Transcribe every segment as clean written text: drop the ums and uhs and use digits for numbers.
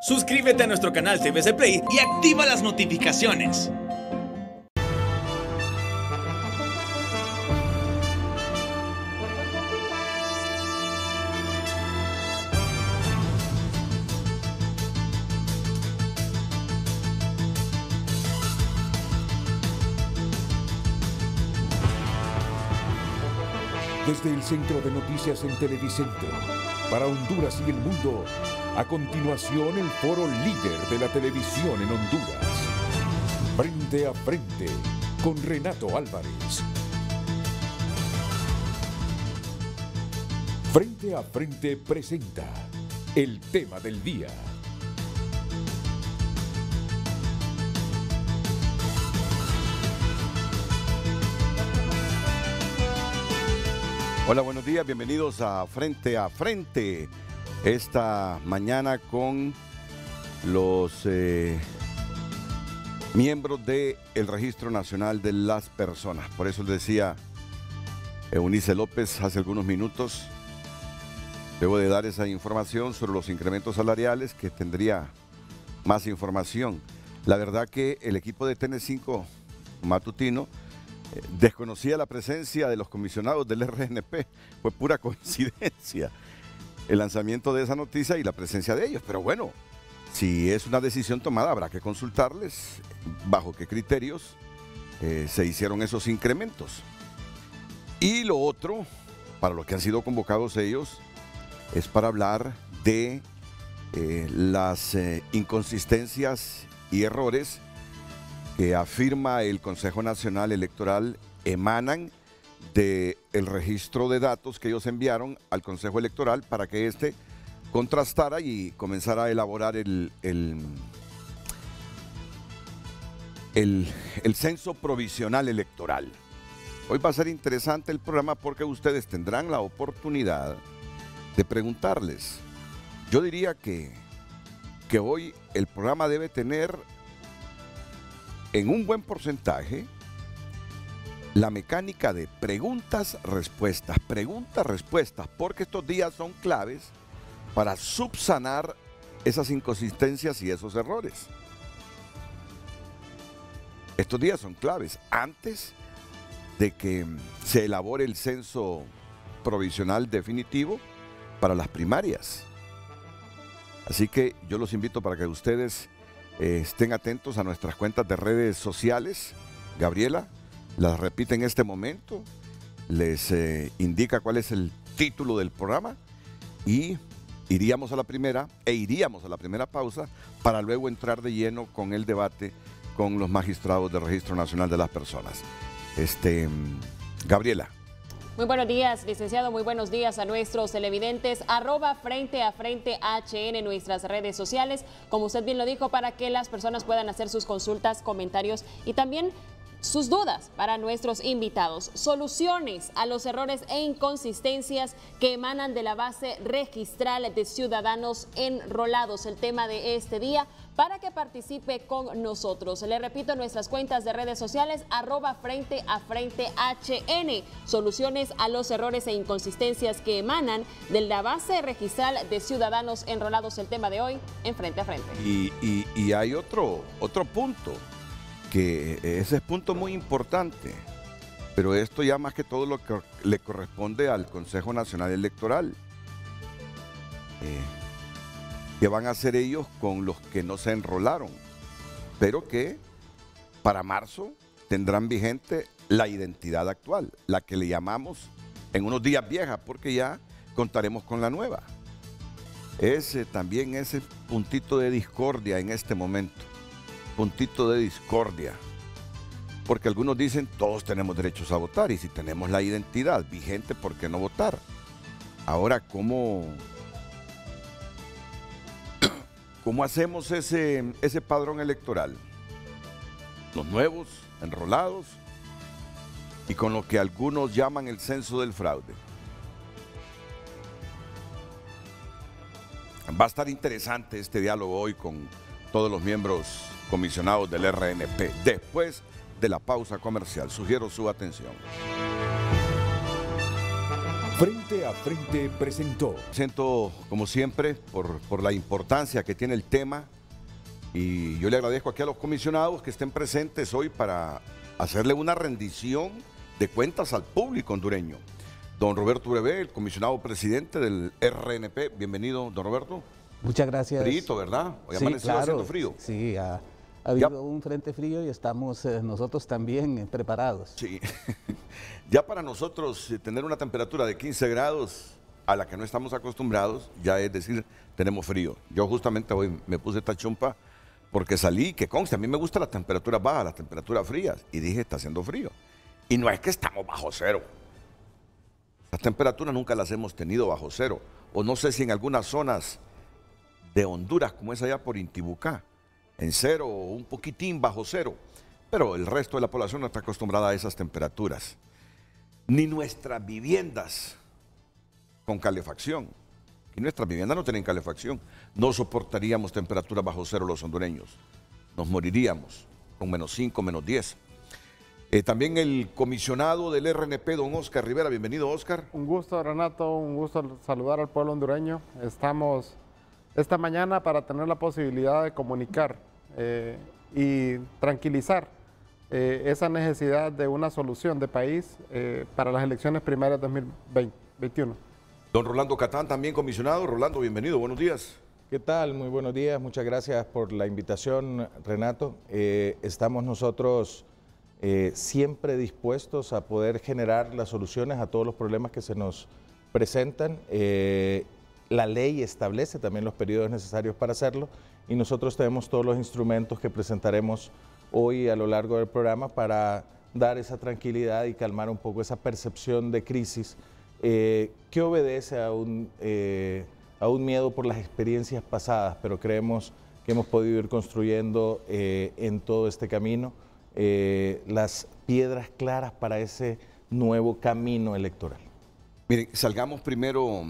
Suscríbete a nuestro canal TVC Play y activa las notificaciones. Desde el Centro de Noticias en Televicentro, para Honduras y el mundo, a continuación el foro líder de la televisión en Honduras. Frente a frente, con Renato Álvarez. Frente a frente presenta el tema del día. Hola, buenos días, bienvenidos a Frente esta mañana con los miembros del Registro Nacional de las Personas. Por eso les decía Eunice López hace algunos minutos, debo de dar esa información sobre los incrementos salariales, que tendría más información. La verdad que el equipo de TN5 matutino desconocía la presencia de los comisionados del RNP, fue pura coincidencia el lanzamiento de esa noticia y la presencia de ellos, pero bueno, si es una decisión tomada habrá que consultarles bajo qué criterios se hicieron esos incrementos. Y lo otro, para lo que han sido convocados ellos, es para hablar de las inconsistencias y errores que afirma el Consejo Nacional Electoral emanan del registro de datos que ellos enviaron al Consejo Electoral para que éste contrastara y comenzara a elaborar el censo provisional electoral. Hoy va a ser interesante el programa porque ustedes tendrán la oportunidad de preguntarles. Yo diría que hoy el programa debe tener en un buen porcentaje la mecánica de preguntas-respuestas, porque estos días son claves para subsanar esas inconsistencias y esos errores. Estos días son claves antes de que se elabore el censo provisional definitivo para las primarias. Así que yo los invito para que ustedes estén atentos a nuestras cuentas de redes sociales. Gabriela las repite en este momento, les indica cuál es el título del programa y iríamos a la primera pausa para luego entrar de lleno con el debate con los magistrados del Registro Nacional de las Personas. Gabriela. Muy buenos días, licenciado. Muy buenos días a nuestros televidentes. @Frente a Frente HN en nuestras redes sociales. Como usted bien lo dijo, para que las personas puedan hacer sus consultas, comentarios y también sus dudas para nuestros invitados. Soluciones a los errores e inconsistencias que emanan de la base registral de ciudadanos enrolados. El tema de este día, para que participe con nosotros. Le repito, nuestras cuentas de redes sociales, @Frente a Frente HN. Soluciones a los errores e inconsistencias que emanan de la base registral de ciudadanos enrolados. El tema de hoy en Frente a Frente. Y hay otro punto, que ese es punto muy importante, pero esto ya más que todo lo que le corresponde al Consejo Nacional Electoral. ¿Qué van a hacer ellos con los que no se enrolaron? Pero que para marzo tendrán vigente la identidad actual, la que le llamamos en unos días vieja, porque ya contaremos con la nueva. También ese puntito de discordia en este momento. Puntito de discordia, porque algunos dicen todos tenemos derechos a votar y si tenemos la identidad vigente, ¿por qué no votar? Ahora, ¿cómo hacemos ese padrón electoral? Los nuevos, enrolados y con lo que algunos llaman el censo del fraude. Va a estar interesante este diálogo hoy con todos los miembros comisionados del RNP, después de la pausa comercial. Sugiero su atención. Frente a Frente presentó. Siento, como siempre, por la importancia que tiene el tema, y yo le agradezco aquí a los comisionados que estén presentes hoy para hacerle una rendición de cuentas al público hondureño. Don Roberto Brevé, el comisionado presidente del RNP. Bienvenido, don Roberto. Muchas gracias. Frío, ¿verdad? Hoy Sí, amaneció claro. haciendo frío. Sí, ha habido un frente frío y estamos nosotros también preparados. Sí. Ya para nosotros tener una temperatura de 15 grados a la que no estamos acostumbrados, ya es decir, tenemos frío. Yo justamente hoy me puse esta chompa porque salí, que conste, a mí me gusta las temperaturas bajas, las temperaturas frías, y dije, está haciendo frío. Y no es que estamos bajo cero. Las temperaturas nunca las hemos tenido bajo cero. O no sé si en algunas zonas de Honduras, como es allá por Intibucá, en cero o un poquitín bajo cero. Pero el resto de la población no está acostumbrada a esas temperaturas. Ni nuestras viviendas con calefacción. Y nuestras viviendas no tienen calefacción. No soportaríamos temperaturas bajo cero los hondureños. Nos moriríamos con -5, -10. También el comisionado del RNP, don Oscar Rivera. Bienvenido, Oscar. Un gusto, Renato, un gusto saludar al pueblo hondureño. Estamos esta mañana para tener la posibilidad de comunicar y tranquilizar esa necesidad de una solución de país para las elecciones primarias 2021. Don Rolando Catán, también comisionado. Rolando, bienvenido, buenos días. ¿Qué tal? Muy buenos días, muchas gracias por la invitación, Renato. Estamos nosotros siempre dispuestos a poder generar las soluciones a todos los problemas que se nos presentan. La ley establece también los periodos necesarios para hacerlo y nosotros tenemos todos los instrumentos que presentaremos hoy a lo largo del programa para dar esa tranquilidad y calmar un poco esa percepción de crisis que obedece a un miedo por las experiencias pasadas, pero creemos que hemos podido ir construyendo en todo este camino las piedras claras para ese nuevo camino electoral. Miren, salgamos primero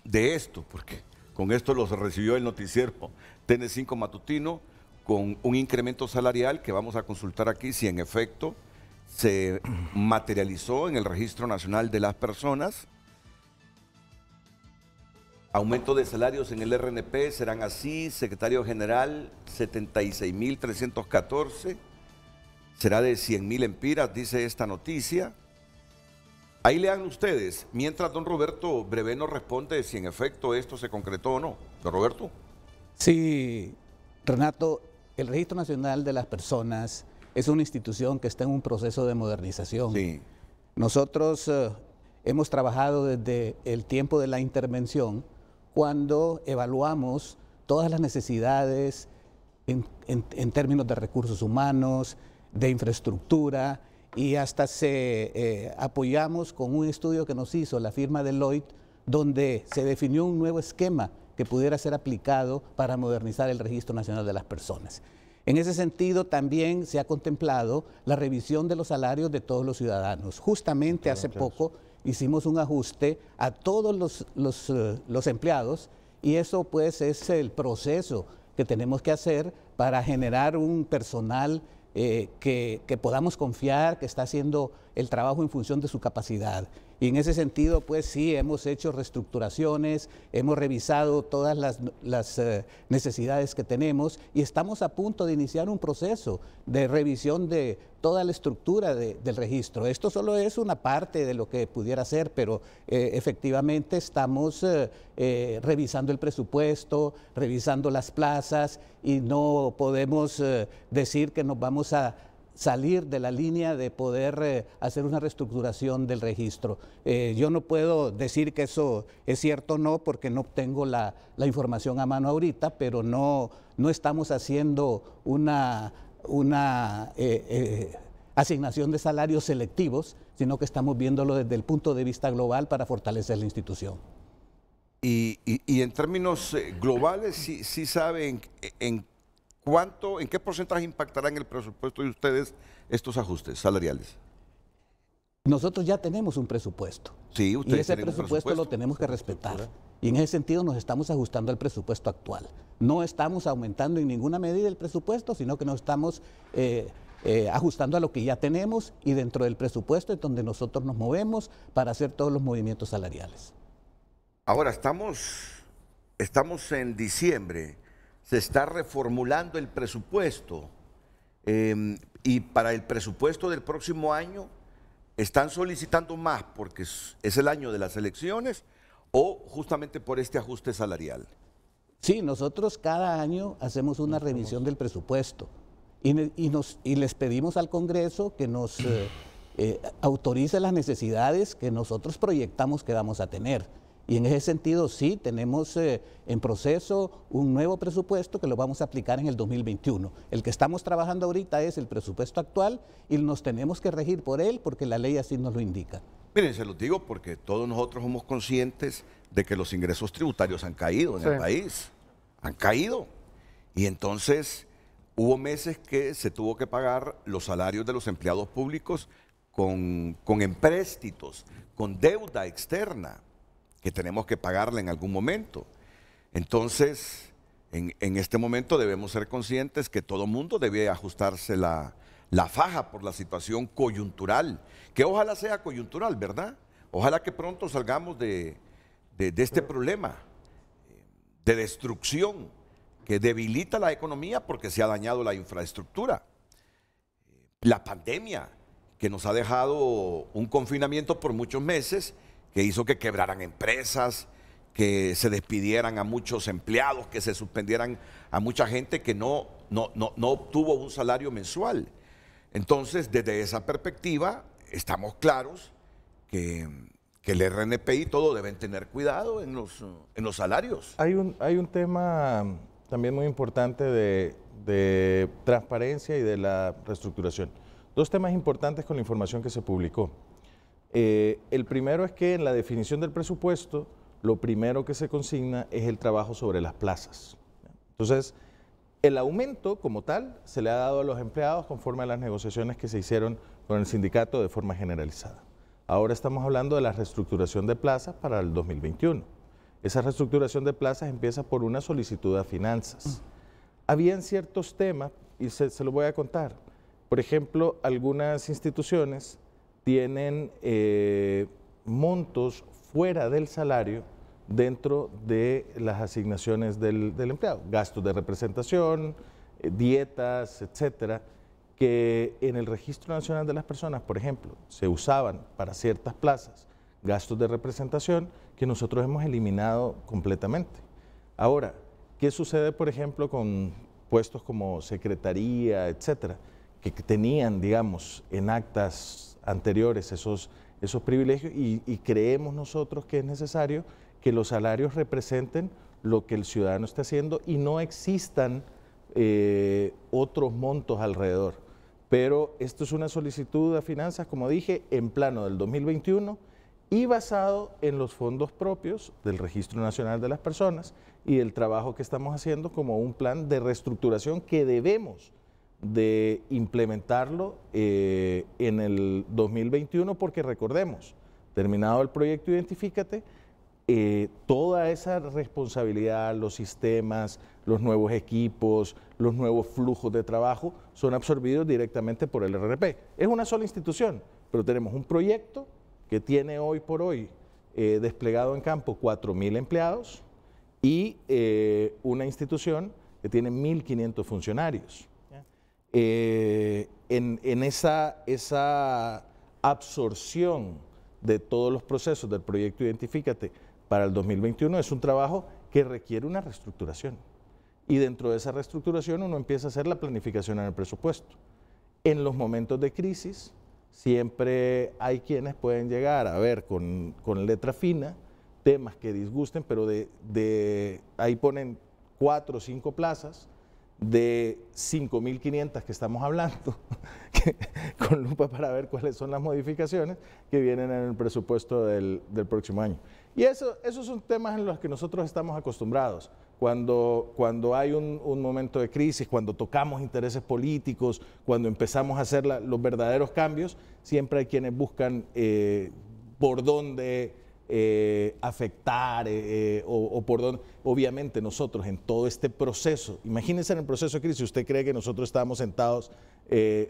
de esto, porque con esto los recibió el noticiero TN5 matutino, con un incremento salarial que vamos a consultar aquí si en efecto se materializó en el Registro Nacional de las Personas. Aumento de salarios en el RNP serán así: secretario general 76.314, será de 100.000 empiras, dice esta noticia. Ahí lean ustedes, mientras don Roberto Brevé nos responde si en efecto esto se concretó o no. Don Roberto. Sí, Renato, el Registro Nacional de las Personas es una institución que está en un proceso de modernización. Sí. Nosotros hemos trabajado desde el tiempo de la intervención, cuando evaluamos todas las necesidades en términos de recursos humanos, de infraestructura, y hasta apoyamos con un estudio que nos hizo la firma Deloitte, donde se definió un nuevo esquema que pudiera ser aplicado para modernizar el Registro Nacional de las Personas. En ese sentido, también se ha contemplado la revisión de los salarios de todos los ciudadanos. Justamente hace poco hicimos un ajuste a todos los empleados, y eso pues es el proceso que tenemos que hacer para generar un personal que podamos confiar, que está haciendo el trabajo en función de su capacidad. Y en ese sentido, pues sí, hemos hecho reestructuraciones, hemos revisado todas las necesidades que tenemos, y estamos a punto de iniciar un proceso de revisión de toda la estructura del registro. Esto solo es una parte de lo que pudiera ser, pero efectivamente estamos revisando el presupuesto, revisando las plazas, y no podemos decir que nos vamos a salir de la línea de poder hacer una reestructuración del registro. Yo no puedo decir que eso es cierto o no, porque no tengo la información a mano ahorita, pero no estamos haciendo una asignación de salarios selectivos, sino que estamos viéndolo desde el punto de vista global para fortalecer la institución. Y en términos globales, sí saben en qué porcentaje impactarán el presupuesto de ustedes estos ajustes salariales. Nosotros ya tenemos un presupuesto, sí, y ese presupuesto lo tenemos que respetar. Y en ese sentido nos estamos ajustando al presupuesto actual. No estamos aumentando en ninguna medida el presupuesto, sino que nos estamos ajustando a lo que ya tenemos y dentro del presupuesto es donde nosotros nos movemos para hacer todos los movimientos salariales. Ahora estamos en diciembre, se está reformulando el presupuesto y para el presupuesto del próximo año están solicitando más porque es el año de las elecciones o justamente por este ajuste salarial. Sí, nosotros cada año hacemos una revisión del presupuesto y les pedimos al Congreso que nos autorice las necesidades que nosotros proyectamos que vamos a tener. Y en ese sentido sí, tenemos en proceso un nuevo presupuesto que lo vamos a aplicar en el 2021. El que estamos trabajando ahorita es el presupuesto actual y nos tenemos que regir por él porque la ley así nos lo indica. Miren, se los digo porque todos nosotros somos conscientes de que los ingresos tributarios han caído en el país. Han caído. Y entonces hubo meses que se tuvo que pagar los salarios de los empleados públicos con empréstitos, con deuda externa, que tenemos que pagarla en algún momento. Entonces, en este momento debemos ser conscientes que todo mundo debe ajustarse la faja por la situación coyuntural, que ojalá sea coyuntural, ¿verdad? Ojalá que pronto salgamos de este problema de destrucción que debilita la economía porque se ha dañado la infraestructura. La pandemia que nos ha dejado un confinamiento por muchos meses que hizo que quebraran empresas, que se despidieran a muchos empleados, que se suspendieran a mucha gente que no obtuvo un salario mensual. Entonces, desde esa perspectiva, estamos claros que el RNP y todo deben tener cuidado en los salarios. Hay un tema también muy importante de transparencia y de la reestructuración. Dos temas importantes con la información que se publicó. El primero es que en la definición del presupuesto, lo primero que se consigna es el trabajo sobre las plazas. Entonces, el aumento como tal se le ha dado a los empleados conforme a las negociaciones que se hicieron con el sindicato de forma generalizada. Ahora estamos hablando de la reestructuración de plazas para el 2021. Esa reestructuración de plazas empieza por una solicitud a finanzas. Habían ciertos temas, y se lo voy a contar. Por ejemplo, algunas instituciones tienen montos fuera del salario dentro de las asignaciones del empleado, gastos de representación, dietas, etcétera, que en el Registro Nacional de las Personas, por ejemplo, se usaban para ciertas plazas, gastos de representación que nosotros hemos eliminado completamente. Ahora, ¿qué sucede, por ejemplo, con puestos como secretaría, etcétera, que tenían, digamos, en actas anteriores esos privilegios y creemos nosotros que es necesario que los salarios representen lo que el ciudadano está haciendo y no existan otros montos alrededor? Pero esto es una solicitud a finanzas, como dije, en plano del 2021 y basado en los fondos propios del Registro Nacional de las Personas y el trabajo que estamos haciendo como un plan de reestructuración que debemos de implementarlo en el 2021, porque recordemos, terminado el proyecto Identifícate, toda esa responsabilidad, los sistemas, los nuevos equipos, los nuevos flujos de trabajo son absorbidos directamente por el RNP. Es una sola institución, pero tenemos un proyecto que tiene hoy por hoy desplegado en campo 4.000 empleados y una institución que tiene 1.500 funcionarios. En esa absorción de todos los procesos del proyecto Identifícate para el 2021 es un trabajo que requiere una reestructuración. Y dentro de esa reestructuración uno empieza a hacer la planificación en el presupuesto. En los momentos de crisis siempre hay quienes pueden llegar a ver con letra fina temas que disgusten, pero ahí ponen 4 o 5 plazas de 5.500 que estamos hablando, con lupa para ver cuáles son las modificaciones que vienen en el presupuesto del próximo año. Y esos son temas en los que nosotros estamos acostumbrados. Cuando hay un momento de crisis, cuando tocamos intereses políticos, cuando empezamos a hacer los verdaderos cambios, siempre hay quienes buscan por dónde afectar o por dónde. Obviamente nosotros en todo este proceso, imagínense en el proceso de crisis, ¿usted cree que nosotros estábamos sentados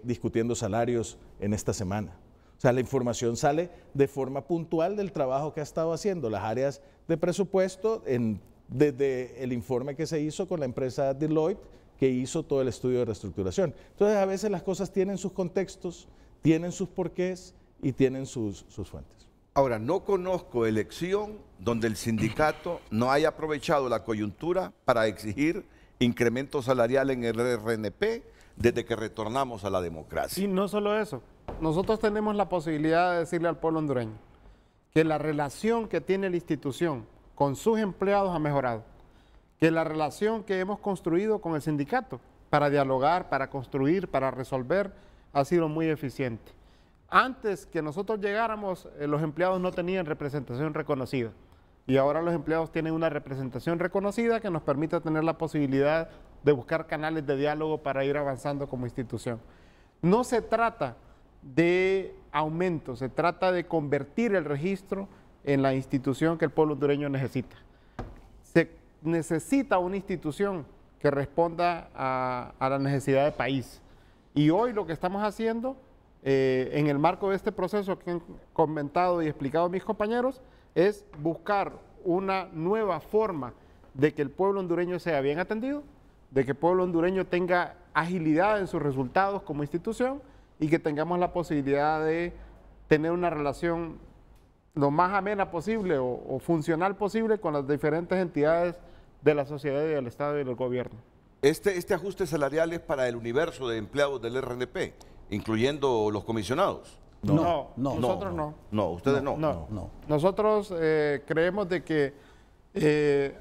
discutiendo salarios en esta semana. O sea, la información sale de forma puntual del trabajo que ha estado haciendo las áreas de presupuesto desde el informe que se hizo con la empresa Deloitte, que hizo todo el estudio de reestructuración. Entonces, a veces las cosas tienen sus contextos, tienen sus porqués y tienen sus fuentes. Ahora, no conozco elección donde el sindicato no haya aprovechado la coyuntura para exigir incremento salarial en el RNP desde que retornamos a la democracia. Y no solo eso, nosotros tenemos la posibilidad de decirle al pueblo hondureño que la relación que tiene la institución con sus empleados ha mejorado, que la relación que hemos construido con el sindicato para dialogar, para construir, para resolver, ha sido muy eficiente. Antes que nosotros llegáramos, los empleados no tenían representación reconocida y ahora los empleados tienen una representación reconocida que nos permite tener la posibilidad de buscar canales de diálogo para ir avanzando como institución. No se trata de aumento, se trata de convertir el registro en la institución que el pueblo hondureño necesita. Se necesita una institución que responda a la necesidad del país. Y hoy lo que estamos haciendo, en el marco de este proceso que han comentado y explicado mis compañeros, es buscar una nueva forma de que el pueblo hondureño sea bien atendido, de que el pueblo hondureño tenga agilidad en sus resultados como institución y que tengamos la posibilidad de tener una relación lo más amena posible o funcional posible con las diferentes entidades de la sociedad y del Estado y del gobierno. Este ajuste salarial es para el universo de empleados del RNP, incluyendo los comisionados. No, nosotros no. No, ustedes no. Nosotros creemos de que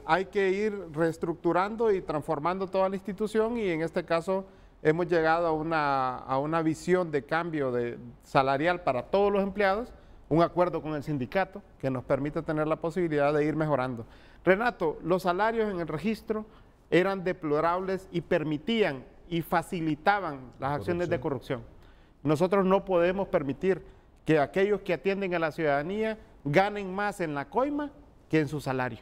hay que ir reestructurando y transformando toda la institución y en este caso hemos llegado a una visión de cambio salarial para todos los empleados, un acuerdo con el sindicato que nos permite tener la posibilidad de ir mejorando. Renato, los salarios en el registro eran deplorables y permitían y facilitaban las acciones de corrupción. Nosotros no podemos permitir que aquellos que atienden a la ciudadanía ganen más en la coima que en su salario.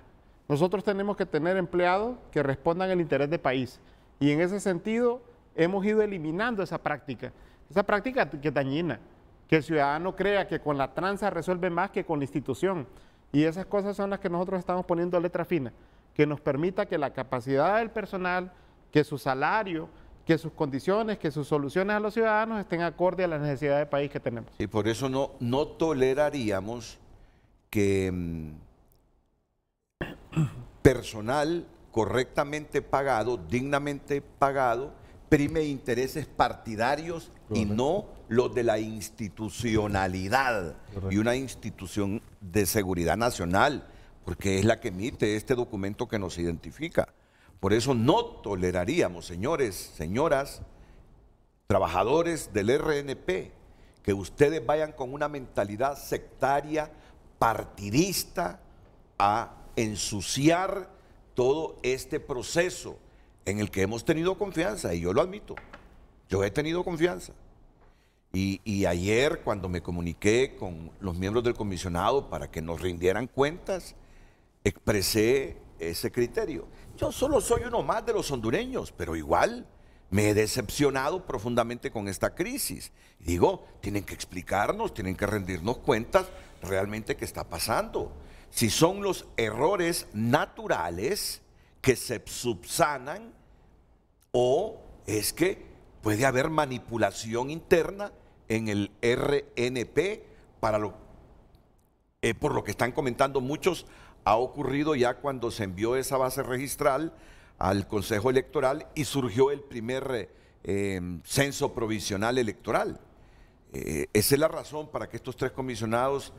Nosotros tenemos que tener empleados que respondan al interés del país y en ese sentido hemos ido eliminando esa práctica que es dañina, que el ciudadano crea que con la tranza resuelve más que con la institución y esas cosas son las que nosotros estamos poniendo a letra fina, que nos permita que la capacidad del personal, que su salario, que sus condiciones, que sus soluciones a los ciudadanos estén acorde a la necesidad del país que tenemos. Y por eso no toleraríamos que personal correctamente pagado, dignamente pagado, prime intereses partidarios y no los de la institucionalidad. Y una institución de seguridad nacional, porque es la que emite este documento que nos identifica. Por eso no toleraríamos, señores, señoras, trabajadores del RNP, que ustedes vayan con una mentalidad sectaria, partidista, a ensuciar todo este proceso en el que hemos tenido confianza, y yo lo admito, yo he tenido confianza. Y ayer cuando me comuniqué con los miembros del comisionado para que nos rindieran cuentas, expresé ese criterio. Yo solo soy uno más de los hondureños, pero igual me he decepcionado profundamente con esta crisis. Y digo, tienen que explicarnos, tienen que rendirnos cuentas realmente qué está pasando. Si son los errores naturales que se subsanan o es que puede haber manipulación interna en el RNP por lo que están comentando muchos. Ha ocurrido ya cuando se envió esa base registral al Consejo Electoral y surgió el primer censo provisional electoral. Esa es la razón para que estos tres comisionados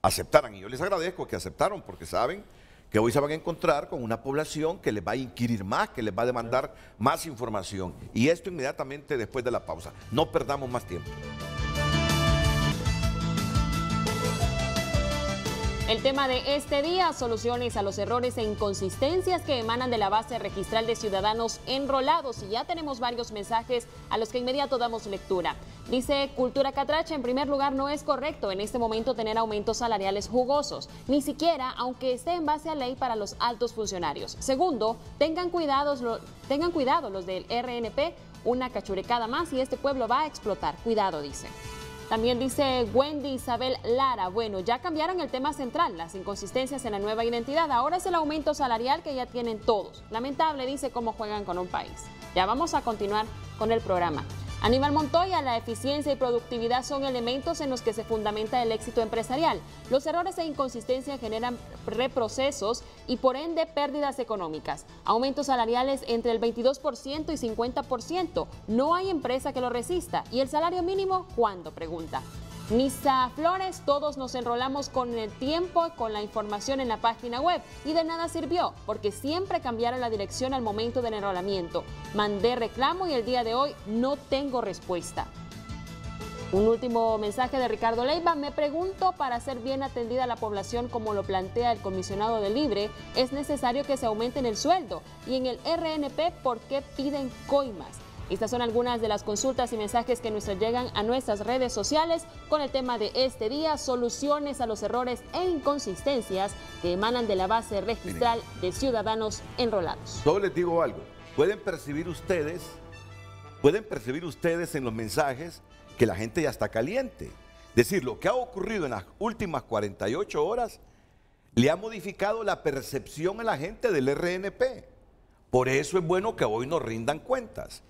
aceptaran. Y yo les agradezco que aceptaron porque saben que hoy se van a encontrar con una población que les va a inquirir más, que les va a demandar más información. Y esto inmediatamente después de la pausa. No perdamos más tiempo. El tema de este día, soluciones a los errores e inconsistencias que emanan de la base registral de ciudadanos enrolados. Y ya tenemos varios mensajes a los que inmediato damos lectura. Dice Cultura Catracha, en primer lugar, no es correcto en este momento tener aumentos salariales jugosos, ni siquiera aunque esté en base a ley para los altos funcionarios. Segundo, tengan cuidado los del RNP. una cachurecada más y este pueblo va a explotar. Cuidado, dice. También dice Wendy Isabel Lara, bueno, ya cambiaron el tema central, las inconsistencias en la nueva identidad, ahora es el aumento salarial que ya tienen todos. Lamentable, dice, cómo juegan con un país. Ya vamos a continuar con el programa. Aníbal Montoya, la eficiencia y productividad son elementos en los que se fundamenta el éxito empresarial. Los errores e inconsistencias generan reprocesos y por ende pérdidas económicas. Aumentos salariales entre el 22% y 50%. No hay empresa que lo resista. ¿Y el salario mínimo cuándo? Pregunta. Nisa Flores, todos nos enrolamos con el tiempo, con la información en la página web y de nada sirvió porque siempre cambiaron la dirección al momento del enrolamiento. Mandé reclamo y el día de hoy no tengo respuesta. Un último mensaje de Ricardo Leiva. Me pregunto, para ser bien atendida la población como lo plantea el comisionado de Libre, ¿es necesario que se aumenten el sueldo? Y en el RNP, ¿por qué piden coimas? Estas son algunas de las consultas y mensajes que nos llegan a nuestras redes sociales con el tema de este día, soluciones a los errores e inconsistencias que emanan de la base registral de ciudadanos enrolados. Solo les digo algo, pueden percibir ustedes en los mensajes que la gente ya está caliente. Es decir, lo que ha ocurrido en las últimas 48 horas le ha modificado la percepción a la gente del RNP. Por eso es bueno que hoy nos rindan cuentas.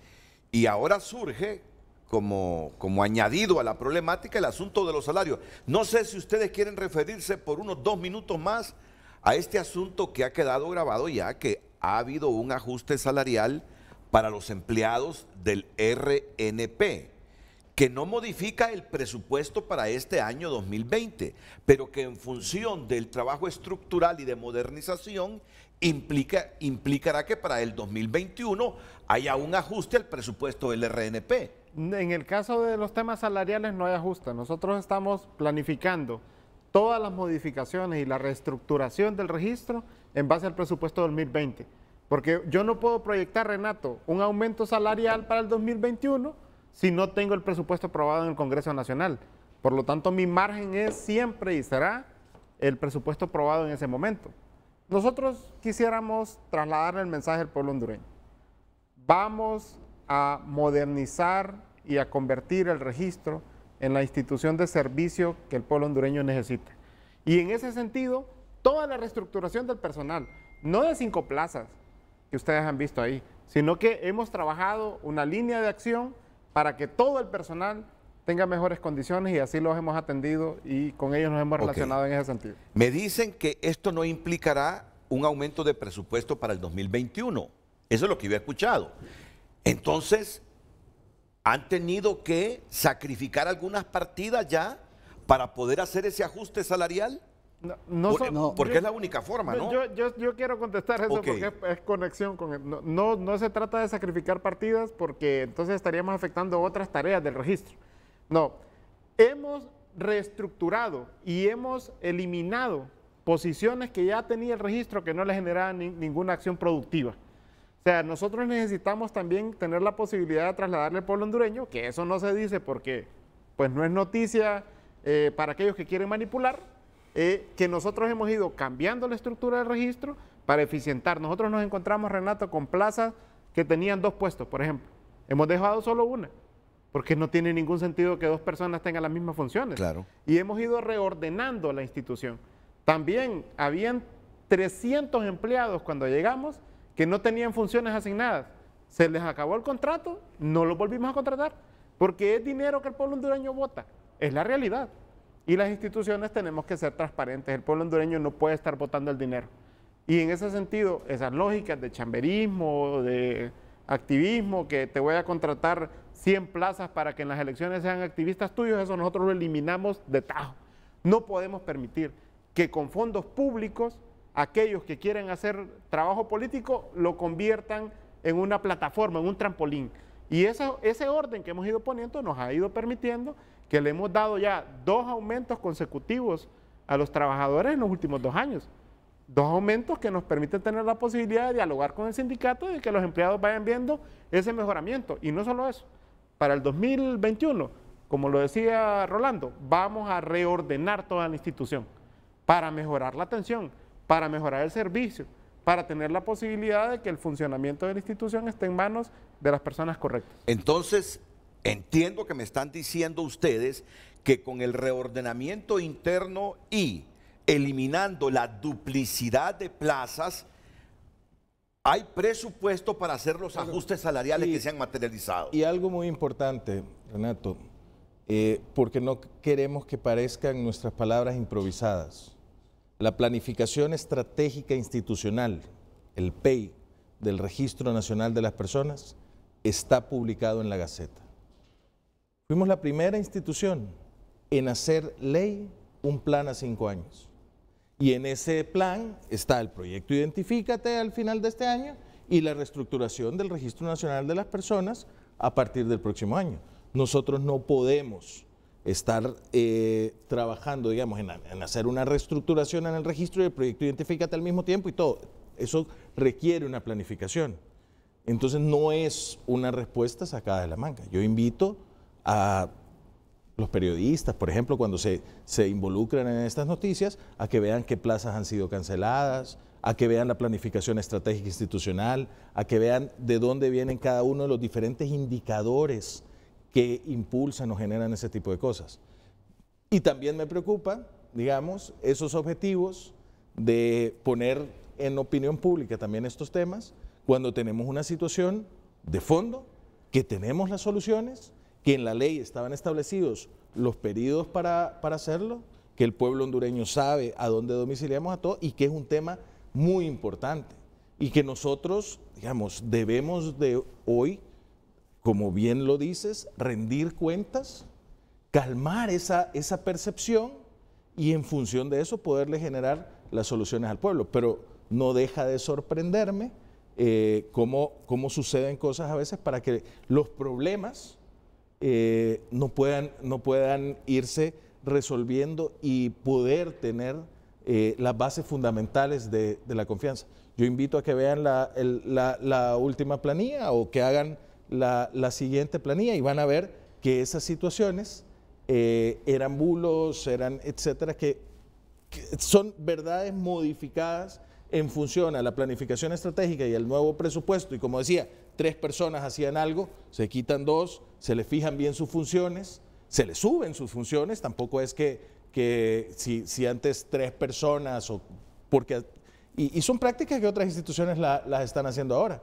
Y ahora surge como añadido a la problemática el asunto de los salarios. No sé si ustedes quieren referirse por unos 2 minutos más a este asunto que ha quedado grabado ya, que ha habido un ajuste salarial para los empleados del RNP, que no modifica el presupuesto para este año 2020, pero que en función del trabajo estructural y de modernización implicará que para el 2021 haya un ajuste al presupuesto del RNP. En el caso de los temas salariales no hay ajuste. Nosotros estamos planificando todas las modificaciones y la reestructuración del registro en base al presupuesto 2020. Porque yo no puedo proyectar, Renato, un aumento salarial para el 2021 si no tengo el presupuesto aprobado en el Congreso Nacional. Por lo tanto, mi margen es siempre y será el presupuesto aprobado en ese momento. Nosotros quisiéramos trasladarle el mensaje al pueblo hondureño. Vamos a modernizar y a convertir el registro en la institución de servicio que el pueblo hondureño necesita. Y en ese sentido, toda la reestructuración del personal, no de 5 plazas que ustedes han visto ahí, sino que hemos trabajado una línea de acción para que todo el personal tenga mejores condiciones y así los hemos atendido y con ellos nos hemos relacionado en ese sentido. Me dicen que esto no implicará un aumento de presupuesto para el 2021. Eso es lo que yo he escuchado. Entonces, ¿han tenido que sacrificar algunas partidas ya para poder hacer ese ajuste salarial? Porque es la única forma, ¿no? Yo quiero contestar eso porque es conexión con... No se trata de sacrificar partidas porque entonces estaríamos afectando otras tareas del registro. No, hemos reestructurado y hemos eliminado posiciones que ya tenía el registro que no le generaban ninguna acción productiva. O sea, nosotros necesitamos también tener la posibilidad de trasladarle al pueblo hondureño, que eso no se dice porque pues no es noticia para aquellos que quieren manipular, que nosotros hemos ido cambiando la estructura del registro para eficientar. Nosotros nos encontramos, Renato, con plazas que tenían 2 puestos, por ejemplo. Hemos dejado solo una, porque no tiene ningún sentido que 2 personas tengan las mismas funciones. Claro. Y hemos ido reordenando la institución. También habían 300 empleados cuando llegamos que no tenían funciones asignadas. Se les acabó el contrato, no los volvimos a contratar, porque es dinero que el pueblo hondureño vota. Es la realidad. Y las instituciones tenemos que ser transparentes. El pueblo hondureño no puede estar votando el dinero. Y en ese sentido, esas lógicas de chamberismo, de activismo, que te voy a contratar 100 plazas para que en las elecciones sean activistas tuyos, eso nosotros lo eliminamos de tajo. No podemos permitir que con fondos públicos aquellos que quieren hacer trabajo político lo conviertan en una plataforma, en un trampolín. Y ese orden que hemos ido poniendo nos ha ido permitiendo que le hemos dado ya 2 aumentos consecutivos a los trabajadores en los últimos 2 años. 2 aumentos que nos permiten tener la posibilidad de dialogar con el sindicato y que los empleados vayan viendo ese mejoramiento. Y no solo eso, para el 2021, como lo decía Rolando, vamos a reordenar toda la institución para mejorar la atención, para mejorar el servicio, para tener la posibilidad de que el funcionamiento de la institución esté en manos de las personas correctas. Entonces, entiendo que me están diciendo ustedes que con el reordenamiento interno y eliminando la duplicidad de plazas, hay presupuesto para hacer los ajustes salariales que se han materializado. Y algo muy importante, Renato, porque no queremos que parezcan nuestras palabras improvisadas. La planificación estratégica institucional, el PEI, del Registro Nacional de las Personas, está publicado en la Gaceta. Fuimos la primera institución en hacer ley un plan a 5 años. Y en ese plan está el proyecto Identifícate al final de este año y la reestructuración del Registro Nacional de las Personas a partir del próximo año. Nosotros no podemos estar trabajando, digamos, en hacer una reestructuración en el registro y el proyecto Identifícate al mismo tiempo y todo. Eso requiere una planificación. Entonces no es una respuesta sacada de la manga. Yo invito a los periodistas, por ejemplo, cuando se involucran en estas noticias, a que vean qué plazas han sido canceladas, a que vean la planificación estratégica institucional, a que vean de dónde vienen cada uno de los diferentes indicadores que impulsan o generan ese tipo de cosas. Y también me preocupa, digamos, esos objetivos de poner en opinión pública también estos temas, cuando tenemos una situación de fondo, que tenemos las soluciones, que en la ley estaban establecidos los periodos para hacerlo, que el pueblo hondureño sabe a dónde domiciliamos a todos y que es un tema muy importante y que nosotros, digamos, debemos de hoy, como bien lo dices, rendir cuentas, calmar esa percepción y en función de eso poderle generar las soluciones al pueblo. Pero no deja de sorprenderme cómo suceden cosas a veces para que los problemas no puedan irse resolviendo y poder tener las bases fundamentales de la confianza. Yo invito a que vean la última planilla o que hagan la siguiente planilla y van a ver que esas situaciones eran bulos, eran etcétera, que son verdades modificadas en función a la planificación estratégica y al nuevo presupuesto. Y como decía, 3 personas hacían algo, se quitan 2, se les fijan bien sus funciones, se les suben sus funciones, tampoco es que si antes 3 personas, y son prácticas que otras instituciones las están haciendo ahora,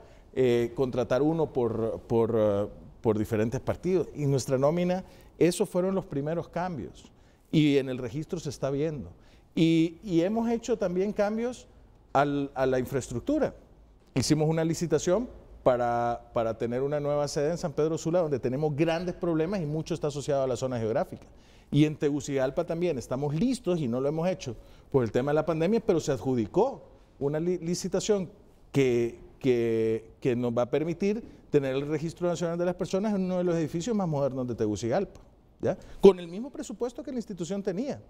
contratar uno por diferentes partidos. Y nuestra nómina, esos fueron los primeros cambios. Y en el registro se está viendo. Y hemos hecho también cambios a la infraestructura. Hicimos una licitación para tener una nueva sede en San Pedro Sula, donde tenemos grandes problemas y mucho está asociado a la zona geográfica. Y en Tegucigalpa también estamos listos y no lo hemos hecho por el tema de la pandemia, pero se adjudicó una licitación que nos va a permitir tener el Registro Nacional de las Personas en uno de los edificios más modernos de Tegucigalpa, ¿ya? Con el mismo presupuesto que la institución tenía.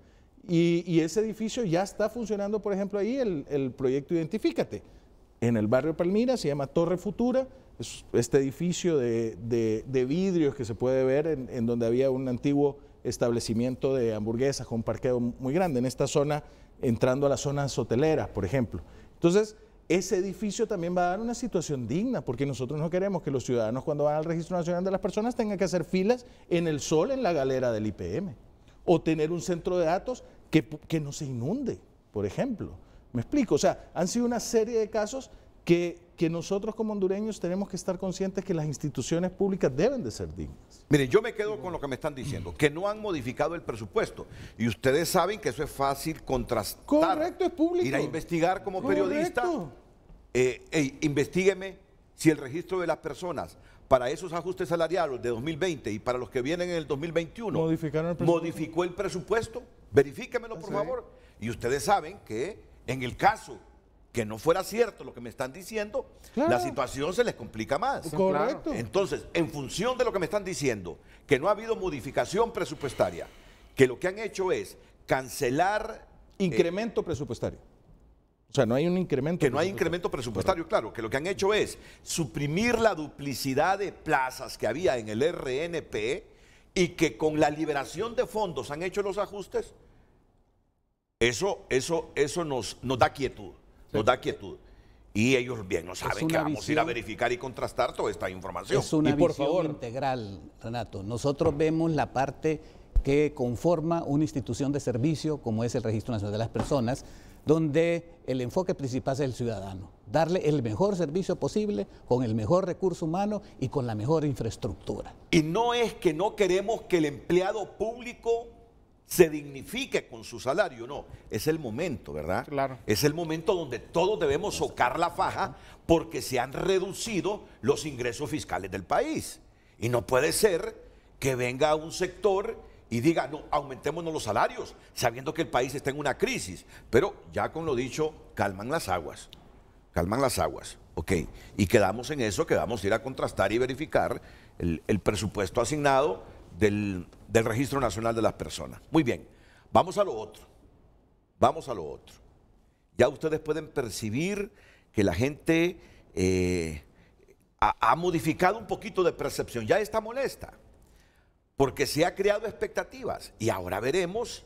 Y ese edificio ya está funcionando, por ejemplo, ahí el proyecto Identifícate. En el barrio Palmira se llama Torre Futura, es este edificio de vidrios que se puede ver en donde había un antiguo establecimiento de hamburguesas con parqueo muy grande, en esta zona, entrando a las zonas hoteleras, por ejemplo. Entonces, ese edificio también va a dar una situación digna, porque nosotros no queremos que los ciudadanos cuando van al Registro Nacional de las Personas tengan que hacer filas en el sol en la galera del IPM, o tener un centro de datos que no se inunde, por ejemplo. ¿Me explico? O sea, han sido una serie de casos que nosotros como hondureños tenemos que estar conscientes que las instituciones públicas deben de ser dignas. Mire, yo me quedo con lo que me están diciendo, que no han modificado el presupuesto. Y ustedes saben que eso es fácil contrastar. Correcto, es público. Ir a investigar como Correcto. periodista. Investígueme si el registro de las personas para esos ajustes salariales de 2020 y para los que vienen en el 2021 modificó el presupuesto. Verifíquemelo, por favor. Y ustedes saben que en el caso que no fuera cierto lo que me están diciendo, claro, la situación se les complica más. Correcto. Entonces, en función de lo que me están diciendo, que no ha habido modificación presupuestaria, que lo que han hecho es cancelar... Incremento presupuestario. O sea, no hay un incremento. Que no hay incremento presupuestario, claro, que lo que han hecho es suprimir la duplicidad de plazas que había en el RNP y que con la liberación de fondos han hecho los ajustes. Eso nos da quietud, nos da quietud. y ellos bien no saben que vamos a ir a verificar y contrastar toda esta información. Es una visión integral, Renato. Nosotros vemos la parte que conforma una institución de servicio como es el Registro Nacional de las Personas, donde el enfoque principal es el ciudadano, darle el mejor servicio posible, con el mejor recurso humano y con la mejor infraestructura. Y no es que no queremos que el empleado público se dignifique con su salario, no, es el momento, ¿verdad? Claro. Es el momento donde todos debemos socar la faja porque se han reducido los ingresos fiscales del país. Y no puede ser que venga un sector y diga, no, aumentémonos los salarios, sabiendo que el país está en una crisis. Pero ya con lo dicho, calman las aguas, ok. Y quedamos en eso, que vamos a ir a contrastar y verificar el presupuesto asignado del Registro Nacional de las Personas. Muy bien, vamos a lo otro. Ya ustedes pueden percibir que la gente ha modificado un poquito de percepción, ya está molesta, porque se ha creado expectativas y ahora veremos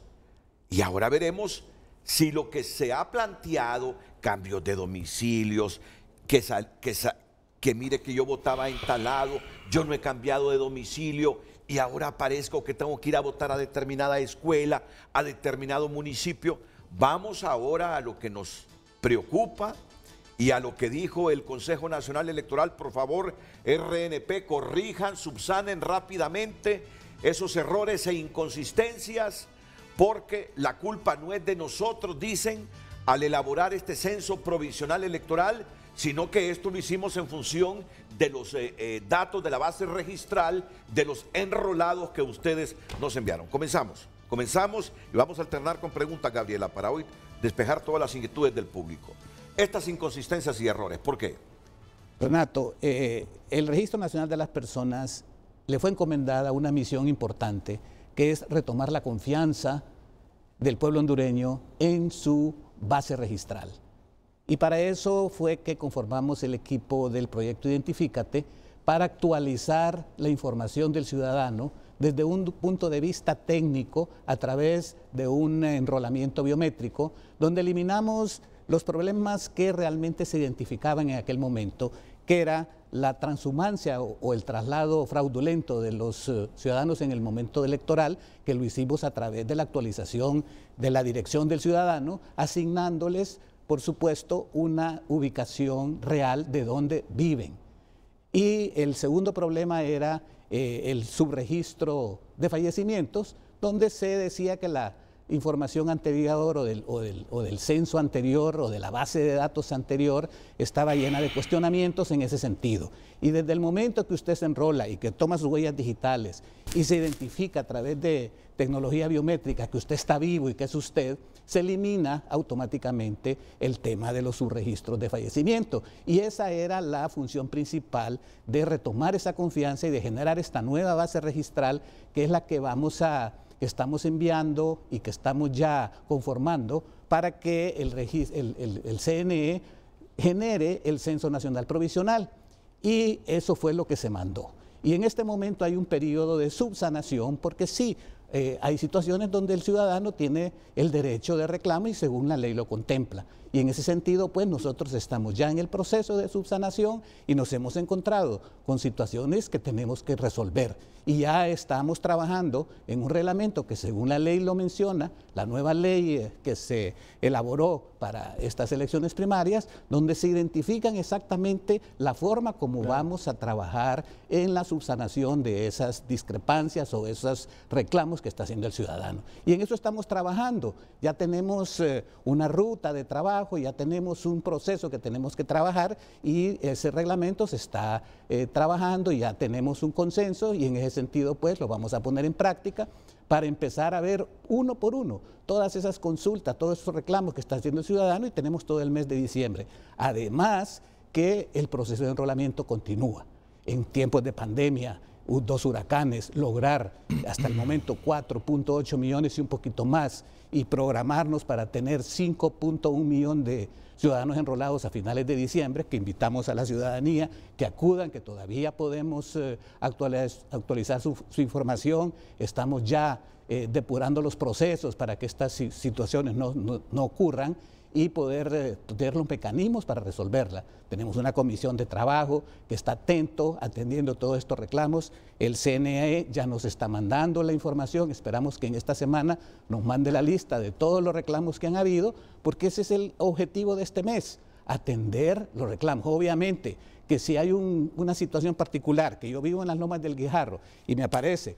si lo que se ha planteado, cambios de domicilios, que mire que yo votaba en tal lado, yo no he cambiado de domicilio y ahora aparezco que tengo que ir a votar a determinada escuela, a determinado municipio. Vamos ahora a lo que nos preocupa y a lo que dijo el Consejo Nacional Electoral. Por favor, RNP, corrijan, subsanen rápidamente esos errores e inconsistencias, porque la culpa no es de nosotros, dicen, al elaborar este censo provisional electoral, sino que esto lo hicimos en función de los datos de la base registral de los enrolados que ustedes nos enviaron. Comenzamos y vamos a alternar con preguntas, Gabriela, para hoy despejar todas las inquietudes del público. Estas inconsistencias y errores, ¿por qué? Renato, el Registro Nacional de las Personas le fue encomendada una misión importante, que es retomar la confianza del pueblo hondureño en su base registral. Y para eso fue que conformamos el equipo del proyecto Identifícate, para actualizar la información del ciudadano desde un punto de vista técnico a través de un enrolamiento biométrico, donde eliminamos los problemas que realmente se identificaban en aquel momento, que era la transhumancia o el traslado fraudulento de los ciudadanos en el momento electoral, que lo hicimos a través de la actualización de la dirección del ciudadano, asignándoles, por supuesto, una ubicación real de donde viven. Y el segundo problema era el subregistro de fallecimientos, donde se decía que la información anterior o del censo anterior o de la base de datos anterior estaba llena de cuestionamientos en ese sentido. Y desde el momento que usted se enrola y que toma sus huellas digitales y se identifica a través de tecnología biométrica que usted está vivo y que es usted, se elimina automáticamente el tema de los subregistros de fallecimiento. Y esa era la función principal de retomar esa confianza y de generar esta nueva base registral, que es la que estamos enviando y que estamos ya conformando para que el CNE genere el Censo Nacional Provisional. Y eso fue lo que se mandó. Y en este momento hay un periodo de subsanación, porque sí, hay situaciones donde el ciudadano tiene el derecho de reclamo y según la ley lo contempla. Y en ese sentido, pues nosotros estamos ya en el proceso de subsanación y nos hemos encontrado con situaciones que tenemos que resolver. Y ya estamos trabajando en un reglamento que según la ley lo menciona, la nueva ley que se elaboró para estas elecciones primarias, donde se identifican exactamente la forma como vamos a trabajar en la subsanación de esas discrepancias o esos reclamos que está haciendo el ciudadano. Y en eso estamos trabajando. Ya tenemos una ruta de trabajo, ya tenemos un proceso que tenemos que trabajar y ese reglamento se está trabajando y ya tenemos un consenso y en ese sentido pues lo vamos a poner en práctica para empezar a ver uno por uno todas esas consultas, todos esos reclamos que está haciendo el ciudadano y tenemos todo el mes de diciembre. Además que el proceso de enrolamiento continúa. En tiempos de pandemia, 2 huracanes, lograr hasta el momento 4.8 millones y un poquito más y programarnos para tener 5.1 millones de ciudadanos enrolados a finales de diciembre, que invitamos a la ciudadanía que acudan, que todavía podemos actualizar su información. Estamos ya depurando los procesos para que estas situaciones no ocurran y poder tener los mecanismos para resolverla. Tenemos una comisión de trabajo que está atendiendo todos estos reclamos. El CNE ya nos está mandando la información, esperamos que en esta semana nos mande la lista de todos los reclamos que han habido, porque ese es el objetivo de este mes, atender los reclamos. Obviamente que si hay una situación particular, que yo vivo en las Lomas del Guijarro y me aparece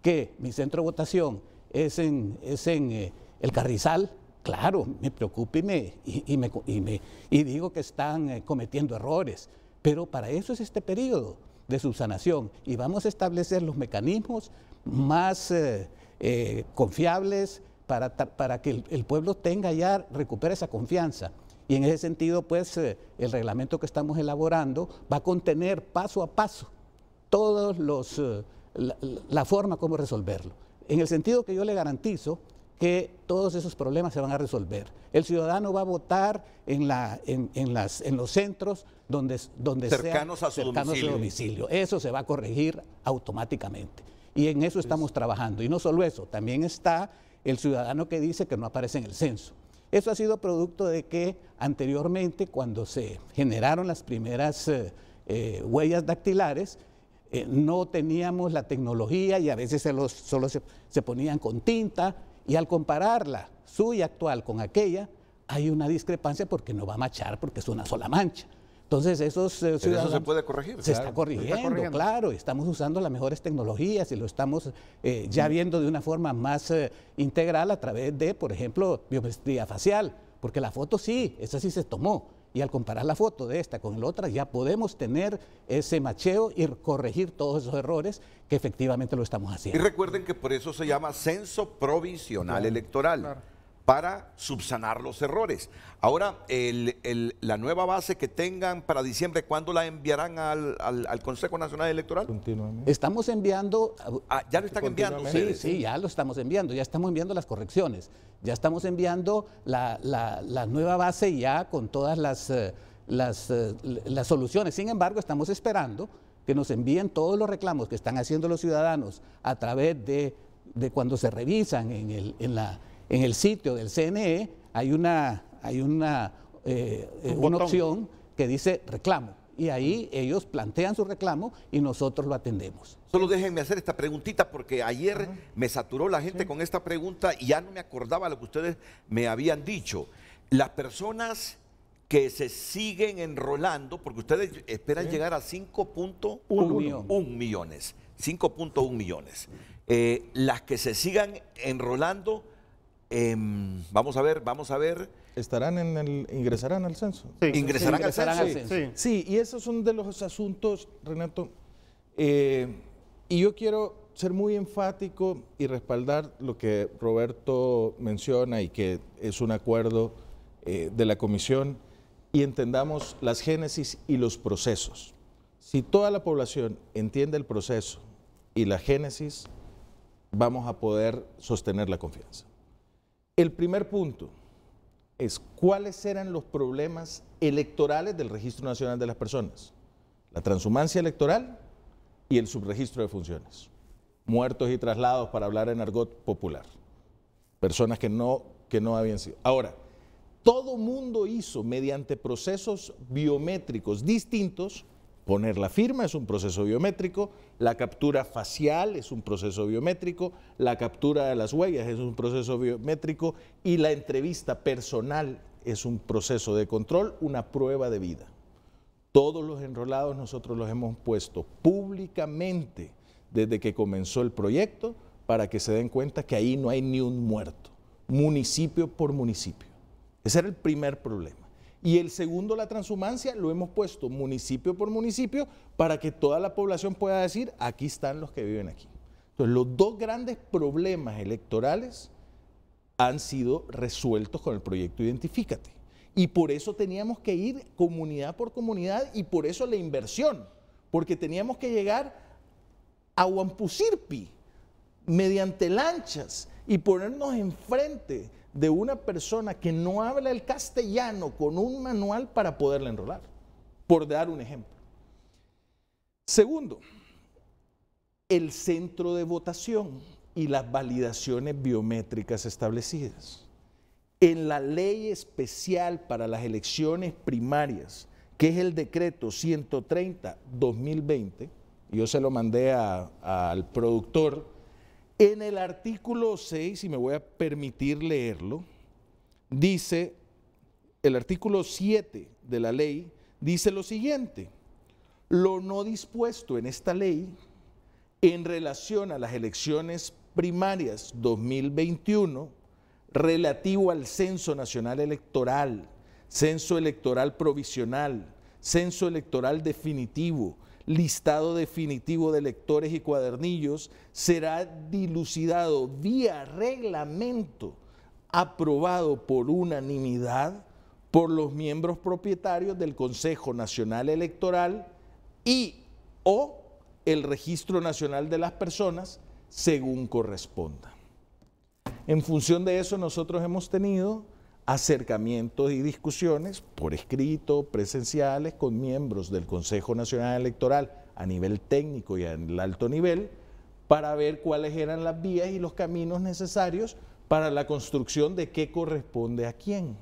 que mi centro de votación es en el Carrizal, claro, me preocupo y digo que están cometiendo errores, pero para eso es este periodo de subsanación y vamos a establecer los mecanismos más confiables para que el pueblo recupere esa confianza. Y en ese sentido, pues, el reglamento que estamos elaborando va a contener paso a paso todos la forma como resolverlo. En el sentido que yo le garantizo que todos esos problemas se van a resolver. El ciudadano va a votar en los centros donde cercanos a su domicilio. Eso se va a corregir automáticamente. Y en eso estamos trabajando. Y no solo eso, también está el ciudadano que dice que no aparece en el censo. Eso ha sido producto de que anteriormente, cuando se generaron las primeras huellas dactilares, no teníamos la tecnología y a veces solo se ponían con tinta, y al compararla suya actual con aquella, hay una discrepancia porque no va a machar, porque es una sola mancha. Entonces esos ciudadanos... ¿Eso se puede corregir? Se está corrigiendo, claro. Estamos usando las mejores tecnologías y lo estamos ya viendo de una forma más integral a través de, por ejemplo, biometría facial. Porque la foto sí, esa sí se tomó. Y al comparar la foto de esta con la otra, ya podemos tener ese macheo y corregir todos esos errores que efectivamente lo estamos haciendo. Y recuerden que por eso se llama censo provisional electoral. Para subsanar los errores. Ahora, la nueva base que tengan para diciembre, ¿cuándo la enviarán al Consejo Nacional Electoral? Continuamente. Estamos enviando... ¿Ya lo están enviando ustedes? Sí, ya lo estamos enviando, ya estamos enviando las correcciones, ya estamos enviando la nueva base ya con todas las soluciones. Sin embargo, estamos esperando que nos envíen todos los reclamos que están haciendo los ciudadanos a través de cuando se revisan en el sitio del CNE, hay una opción que dice reclamo. Y ahí ellos plantean su reclamo y nosotros lo atendemos. Solo déjenme hacer esta preguntita porque ayer me saturó la gente con esta pregunta y ya no me acordaba lo que ustedes me habían dicho. Las personas que se siguen enrolando, porque ustedes esperan llegar a 5.1 millones. 5.1 millones. Las que se sigan enrolando... vamos a ver. Ingresarán al censo. Sí, ingresarán al censo. Sí, y esos son de los asuntos, Renato. Y yo quiero ser muy enfático y respaldar lo que Roberto menciona y que es un acuerdo de la comisión y entendamos las génesis y los procesos. Si toda la población entiende el proceso y la génesis, vamos a poder sostener la confianza. El primer punto es cuáles eran los problemas electorales del Registro Nacional de las Personas. La transhumancia electoral y el subregistro de funciones. Muertos y traslados, para hablar en argot popular. Personas que no habían sido. Ahora, todo mundo hizo mediante procesos biométricos distintos. Poner la firma es un proceso biométrico, la captura facial es un proceso biométrico, la captura de las huellas es un proceso biométrico y la entrevista personal es un proceso de control, una prueba de vida. Todos los enrolados nosotros los hemos puesto públicamente desde que comenzó el proyecto para que se den cuenta que ahí no hay ni un muerto, municipio por municipio. Ese era el primer problema. Y el segundo, la transhumancia, lo hemos puesto municipio por municipio para que toda la población pueda decir, aquí están los que viven aquí. Entonces, los dos grandes problemas electorales han sido resueltos con el proyecto Identifícate. Y por eso teníamos que ir comunidad por comunidad y por eso la inversión, porque teníamos que llegar a Huampusirpi mediante lanchas y ponernos enfrente de una persona que no habla el castellano con un manual para poderla enrolar, por dar un ejemplo. Segundo, el centro de votación y las validaciones biométricas establecidas. en la ley especial para las elecciones primarias, que es el decreto 130-2020, yo se lo mandé al productor, en el artículo 6, y me voy a permitir leerlo, dice, el artículo 7 de la ley dice lo siguiente: lo no dispuesto en esta ley en relación a las elecciones primarias 2021 relativo al Censo Nacional Electoral, Censo Electoral Provisional, Censo Electoral Definitivo, listado definitivo de electores y cuadernillos, será dilucidado vía reglamento aprobado por unanimidad por los miembros propietarios del Consejo Nacional Electoral y o el Registro Nacional de las Personas, según corresponda. En función de eso, nosotros hemos tenido acercamientos y discusiones por escrito, presenciales, con miembros del Consejo Nacional Electoral a nivel técnico y al alto nivel, para ver cuáles eran las vías y los caminos necesarios para la construcción de qué corresponde a quién.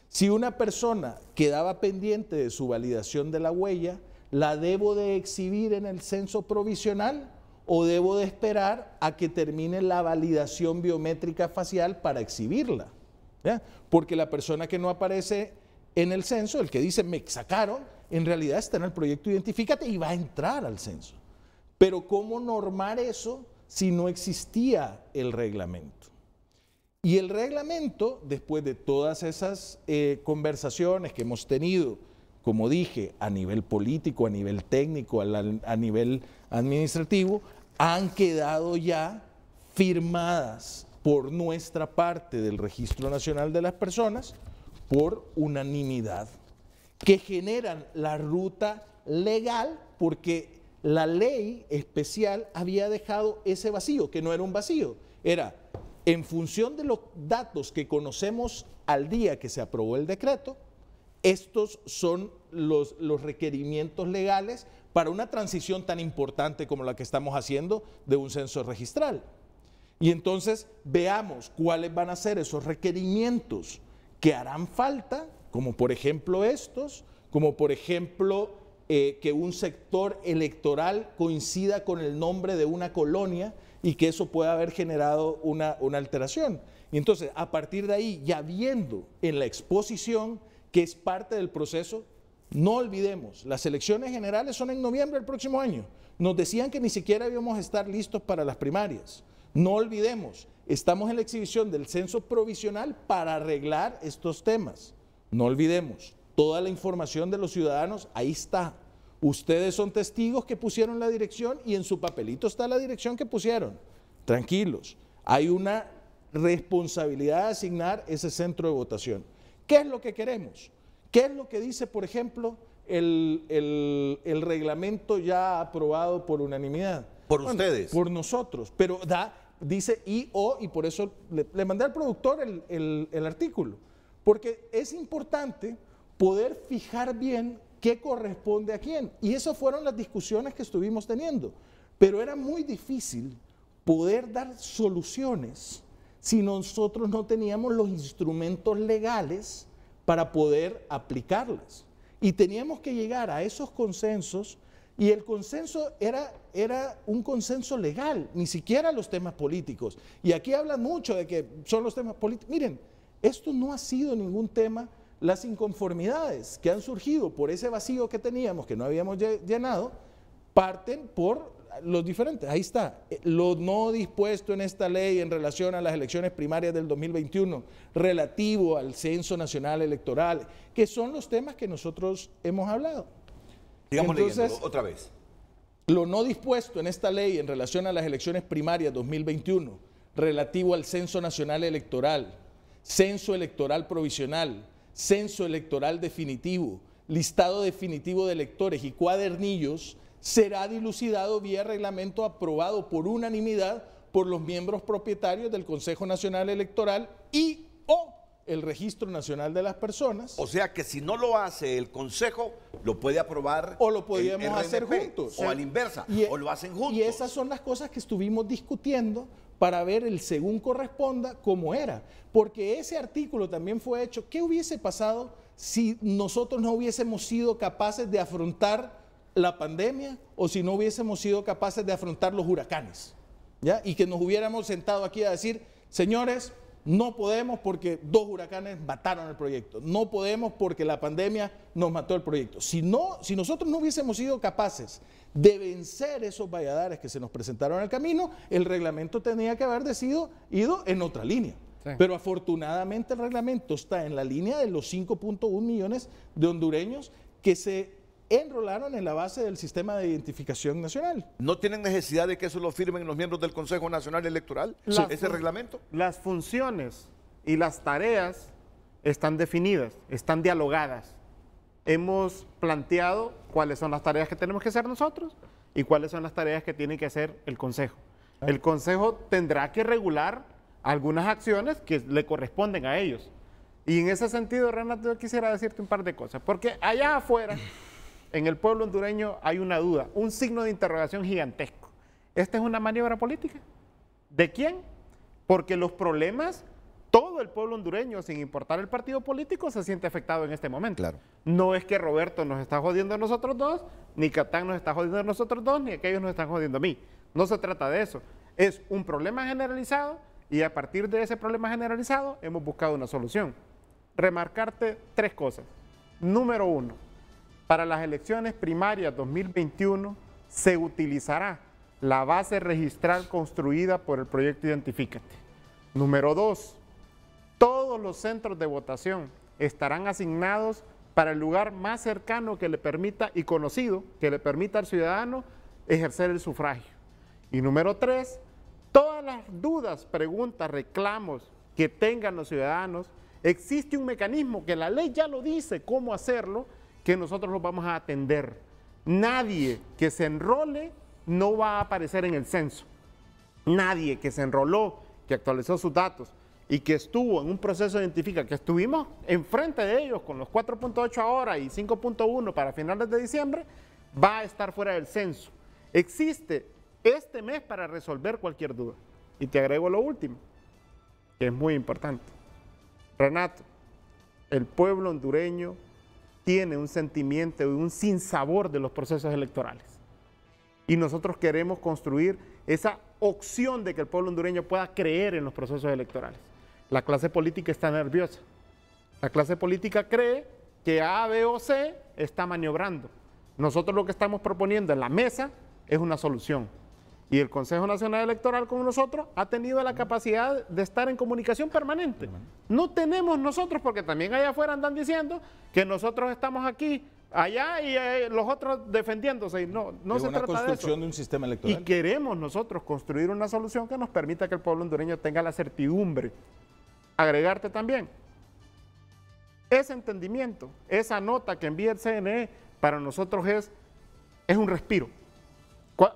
Si una persona quedaba pendiente de su validación de la huella, ¿la debo de exhibir en el censo provisional o debo de esperar a que termine la validación biométrica facial para exhibirla? ¿Ya? Porque la persona que no aparece en el censo, el que dice me sacaron, en realidad está en el proyecto Identifícate y va a entrar al censo. Pero ¿cómo normar eso si no existía el reglamento? Y el reglamento, después de todas esas conversaciones que hemos tenido, como dije, a nivel político, a nivel técnico, a nivel administrativo, han quedado ya firmadas por nuestra parte del Registro Nacional de las Personas por unanimidad, que generan la ruta legal porque la ley especial había dejado ese vacío, que no era un vacío, era en función de los datos que conocemos al día que se aprobó el decreto, estos son los requerimientos legales para una transición tan importante como la que estamos haciendo de un censo registral. Y entonces veamos cuáles van a ser esos requerimientos que harán falta, como por ejemplo estos, como por ejemplo que un sector electoral coincida con el nombre de una colonia y que eso pueda haber generado una alteración. Y entonces, a partir de ahí, ya viendo en la exposición que es parte del proceso, no olvidemos, las elecciones generales son en noviembre del próximo año. Nos decían que ni siquiera íbamos a estar listos para las primarias. No olvidemos, estamos en la exhibición del censo provisional para arreglar estos temas. No olvidemos, toda la información de los ciudadanos, ahí está. Ustedes son testigos que pusieron la dirección y en su papelito está la dirección que pusieron. Tranquilos, hay una responsabilidad de asignar ese centro de votación. ¿Qué es lo que queremos? ¿Qué es lo que dice, por ejemplo, el reglamento ya aprobado por unanimidad? Por ustedes. Por nosotros, pero dice y por eso le mandé al productor el artículo, porque es importante poder fijar bien qué corresponde a quién. Y esas fueron las discusiones que estuvimos teniendo, pero era muy difícil poder dar soluciones si nosotros no teníamos los instrumentos legales para poder aplicarlas. Y teníamos que llegar a esos consensos, y el consenso era un consenso legal, ni siquiera los temas políticos. Y aquí hablan mucho de que son los temas políticos. Miren, esto no ha sido ningún tema. Las inconformidades que han surgido por ese vacío que teníamos, que no habíamos llenado, parten por los diferentes. Ahí está, lo no dispuesto en esta ley en relación a las elecciones primarias del 2021, relativo al Censo Nacional Electoral, que son los temas que nosotros hemos hablado. Digamos Entonces, leyéndolo otra vez. Lo no dispuesto en esta ley en relación a las elecciones primarias 2021, relativo al Censo Nacional Electoral, Censo Electoral Provisional, Censo Electoral Definitivo, listado definitivo de electores y cuadernillos, será dilucidado vía reglamento aprobado por unanimidad por los miembros propietarios del Consejo Nacional Electoral y o el Registro Nacional de las Personas. O sea que si no lo hace el Consejo, lo puede aprobar O lo podíamos el hacer RNP, juntos. o a la inversa, o lo hacen juntos. Y esas son las cosas que estuvimos discutiendo para ver el según corresponda cómo era. Porque ese artículo también fue hecho. ¿Qué hubiese pasado si nosotros no hubiésemos sido capaces de afrontar la pandemia o si no hubiésemos sido capaces de afrontar los huracanes? ¿Ya? Y que nos hubiéramos sentado aquí a decir, señores, no podemos porque 2 huracanes mataron el proyecto, no podemos porque la pandemia nos mató el proyecto. Si nosotros no hubiésemos sido capaces de vencer esos valladares que se nos presentaron en el camino, el reglamento tenía que haber ido en otra línea. Sí. Pero afortunadamente el reglamento está en la línea de los 5.1 millones de hondureños que se enrolaron en la base del sistema de identificación nacional. ¿No tienen necesidad de que eso lo firmen los miembros del Consejo Nacional Electoral, ese reglamento? Las funciones y las tareas están definidas, están dialogadas. Hemos planteado cuáles son las tareas que tenemos que hacer nosotros y cuáles son las tareas que tiene que hacer el Consejo. El Consejo tendrá que regular algunas acciones que le corresponden a ellos. Y en ese sentido, Renato, yo quisiera decirte un par de cosas, porque allá afuera, en el pueblo hondureño, hay una duda, un signo de interrogación gigantesco. ¿Esta es una maniobra política? ¿De quién? Porque los problemas, todo el pueblo hondureño, sin importar el partido político, se siente afectado en este momento. Claro. No es que Roberto nos está jodiendo a nosotros dos, ni Catán nos está jodiendo a nosotros dos, ni aquellos nos están jodiendo a mí. No se trata de eso. Es un problema generalizado y a partir de ese problema generalizado hemos buscado una solución. Remarcarte 3 cosas. Número 1, para las elecciones primarias 2021 se utilizará la base registral construida por el proyecto Identifícate. Número 2, todos los centros de votación estarán asignados para el lugar más cercano que le permita y conocido que le permita al ciudadano ejercer el sufragio. Y número 3, todas las dudas, preguntas, reclamos que tengan los ciudadanos, existe un mecanismo que la ley ya lo dice cómo hacerlo, que nosotros los vamos a atender. Nadie que se enrole no va a aparecer en el censo. Nadie que se enroló, que actualizó sus datos y que estuvo en un proceso de identificación, que estuvimos enfrente de ellos con los 4.8 ahora y 5.1 para finales de diciembre, va a estar fuera del censo. Existe este mes para resolver cualquier duda. Y te agrego lo último, que es muy importante. Renato, el pueblo hondureño tiene un sentimiento y un sinsabor de los procesos electorales. Y nosotros queremos construir esa opción de que el pueblo hondureño pueda creer en los procesos electorales. La clase política está nerviosa. La clase política cree que A, B o C está maniobrando. Nosotros lo que estamos proponiendo en la mesa es una solución. Y el Consejo Nacional Electoral con nosotros ha tenido la capacidad de estar en comunicación permanente. No tenemos nosotros, porque también allá afuera andan diciendo que nosotros estamos aquí, allá y los otros defendiéndose. Y no se trata de eso. Es una construcción de un sistema electoral. Y queremos nosotros construir una solución que nos permita que el pueblo hondureño tenga la certidumbre. Agregarte también, ese entendimiento, esa nota que envía el CNE, para nosotros es un respiro.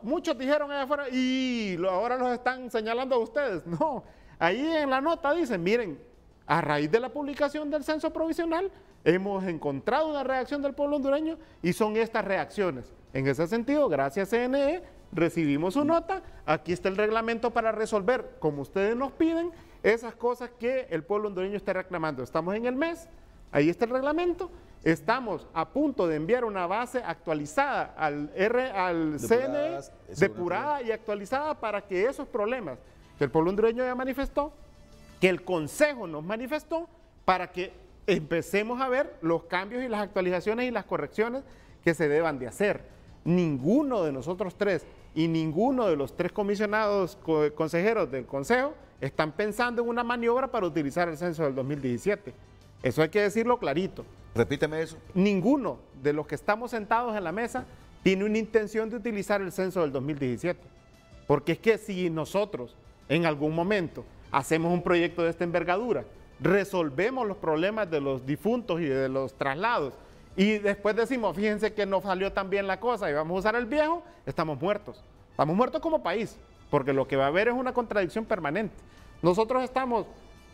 Muchos dijeron allá afuera, y ahora los están señalando a ustedes. No, ahí en la nota dicen, miren, a raíz de la publicación del censo provisional, hemos encontrado una reacción del pueblo hondureño y son estas reacciones. En ese sentido, gracias CNE, recibimos su nota, aquí está el reglamento para resolver, como ustedes nos piden, esas cosas que el pueblo hondureño está reclamando. Estamos en el mes, ahí está el reglamento. Estamos a punto de enviar una base actualizada al CNE, depurada y actualizada para que esos problemas que el pueblo hondureño ya manifestó, que el Consejo nos manifestó, para que empecemos a ver los cambios y las actualizaciones y las correcciones que se deban de hacer. Ninguno de nosotros tres y ninguno de los 3 comisionados consejeros del Consejo están pensando en una maniobra para utilizar el censo del 2017. Eso hay que decirlo clarito. Repíteme eso. Ninguno de los que estamos sentados en la mesa tiene una intención de utilizar el censo del 2017. Porque es que si nosotros en algún momento hacemos un proyecto de esta envergadura, resolvemos los problemas de los difuntos y de los traslados, y después decimos, fíjense que no salió tan bien la cosa y vamos a usar el viejo, estamos muertos. Estamos muertos como país, porque lo que va a haber es una contradicción permanente. Nosotros estamos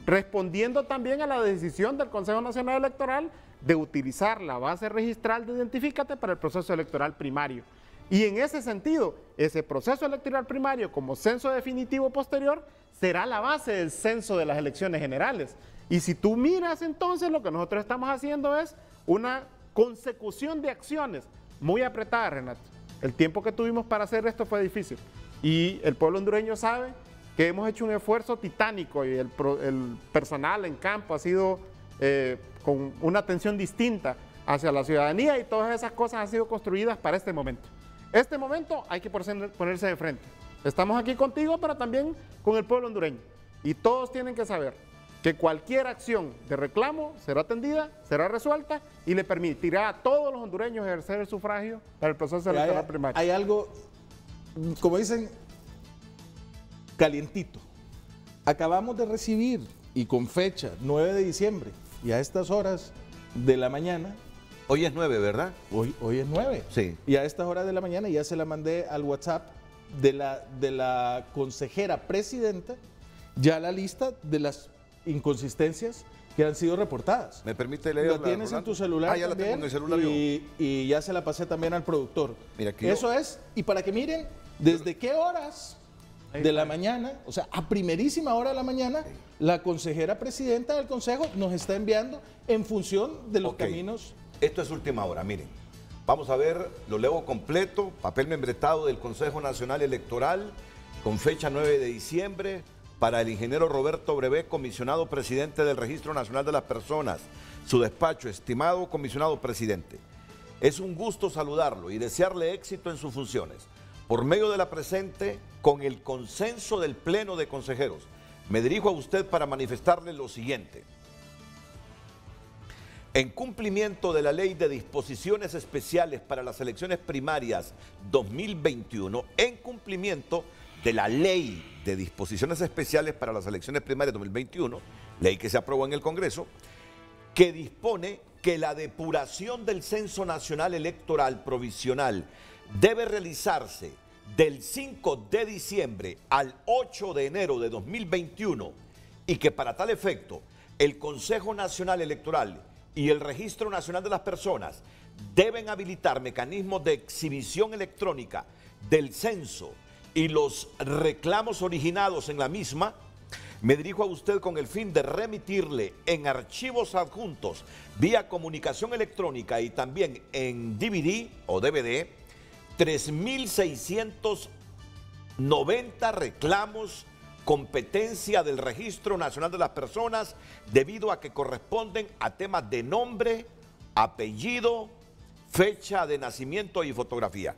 respondiendo también a la decisión del Consejo Nacional Electoral de utilizar la base registral de Identifícate para el proceso electoral primario. Y en ese sentido, ese proceso electoral primario como censo definitivo posterior será la base del censo de las elecciones generales. Y si tú miras entonces, lo que nosotros estamos haciendo es una consecución de acciones muy apretadas, Renato. El tiempo que tuvimos para hacer esto fue difícil. Y el pueblo hondureño sabe que hemos hecho un esfuerzo titánico y el personal en campo ha sido con una atención distinta hacia la ciudadanía y todas esas cosas han sido construidas para este momento. Este momento hay que ponerse de frente. Estamos aquí contigo, pero también con el pueblo hondureño. Y todos tienen que saber que cualquier acción de reclamo será atendida, será resuelta y le permitirá a todos los hondureños ejercer el sufragio para el proceso electoral primario. Hay algo, como dicen, calientito. Acabamos de recibir, y con fecha 9 de diciembre, y a estas horas de la mañana. Hoy es 9, ¿verdad? Hoy es 9. Sí. Y a estas horas de la mañana ya se la mandé al WhatsApp de la consejera presidenta, ya la lista de las inconsistencias que han sido reportadas. ¿Me permite leerla? La tienes en tu celular ya también, la tengo en el celular. y ya se la pasé también al productor. Mira, aquí eso es, y para que miren desde qué horas de la mañana, o sea, a primerísima hora de la mañana, la consejera presidenta del Consejo nos está enviando en función de los caminos. Esto es última hora, miren. Vamos a ver, lo leo completo, papel membretado del Consejo Nacional Electoral, con fecha 9 de diciembre, para el ingeniero Roberto Brevé, comisionado presidente del Registro Nacional de las Personas. Su despacho, estimado comisionado presidente. Es un gusto saludarlo y desearle éxito en sus funciones. Por medio de la presente, con el consenso del Pleno de Consejeros, me dirijo a usted para manifestarle lo siguiente. En cumplimiento de la Ley de Disposiciones Especiales para las Elecciones Primarias 2021, en cumplimiento de la Ley de Disposiciones Especiales para las Elecciones Primarias 2021, ley que se aprobó en el Congreso, que dispone que la depuración del Censo Nacional Electoral Provisional debe realizarse del 5 de diciembre al 8 de enero de 2021 y que para tal efecto el Consejo Nacional Electoral y el Registro Nacional de las Personas deben habilitar mecanismos de exhibición electrónica del censo y los reclamos originados en la misma, me dirijo a usted con el fin de remitirle en archivos adjuntos vía comunicación electrónica y también en DVD o DVD 3.690 reclamos competencia del Registro Nacional de las Personas debido a que corresponden a temas de nombre, apellido, fecha de nacimiento y fotografía.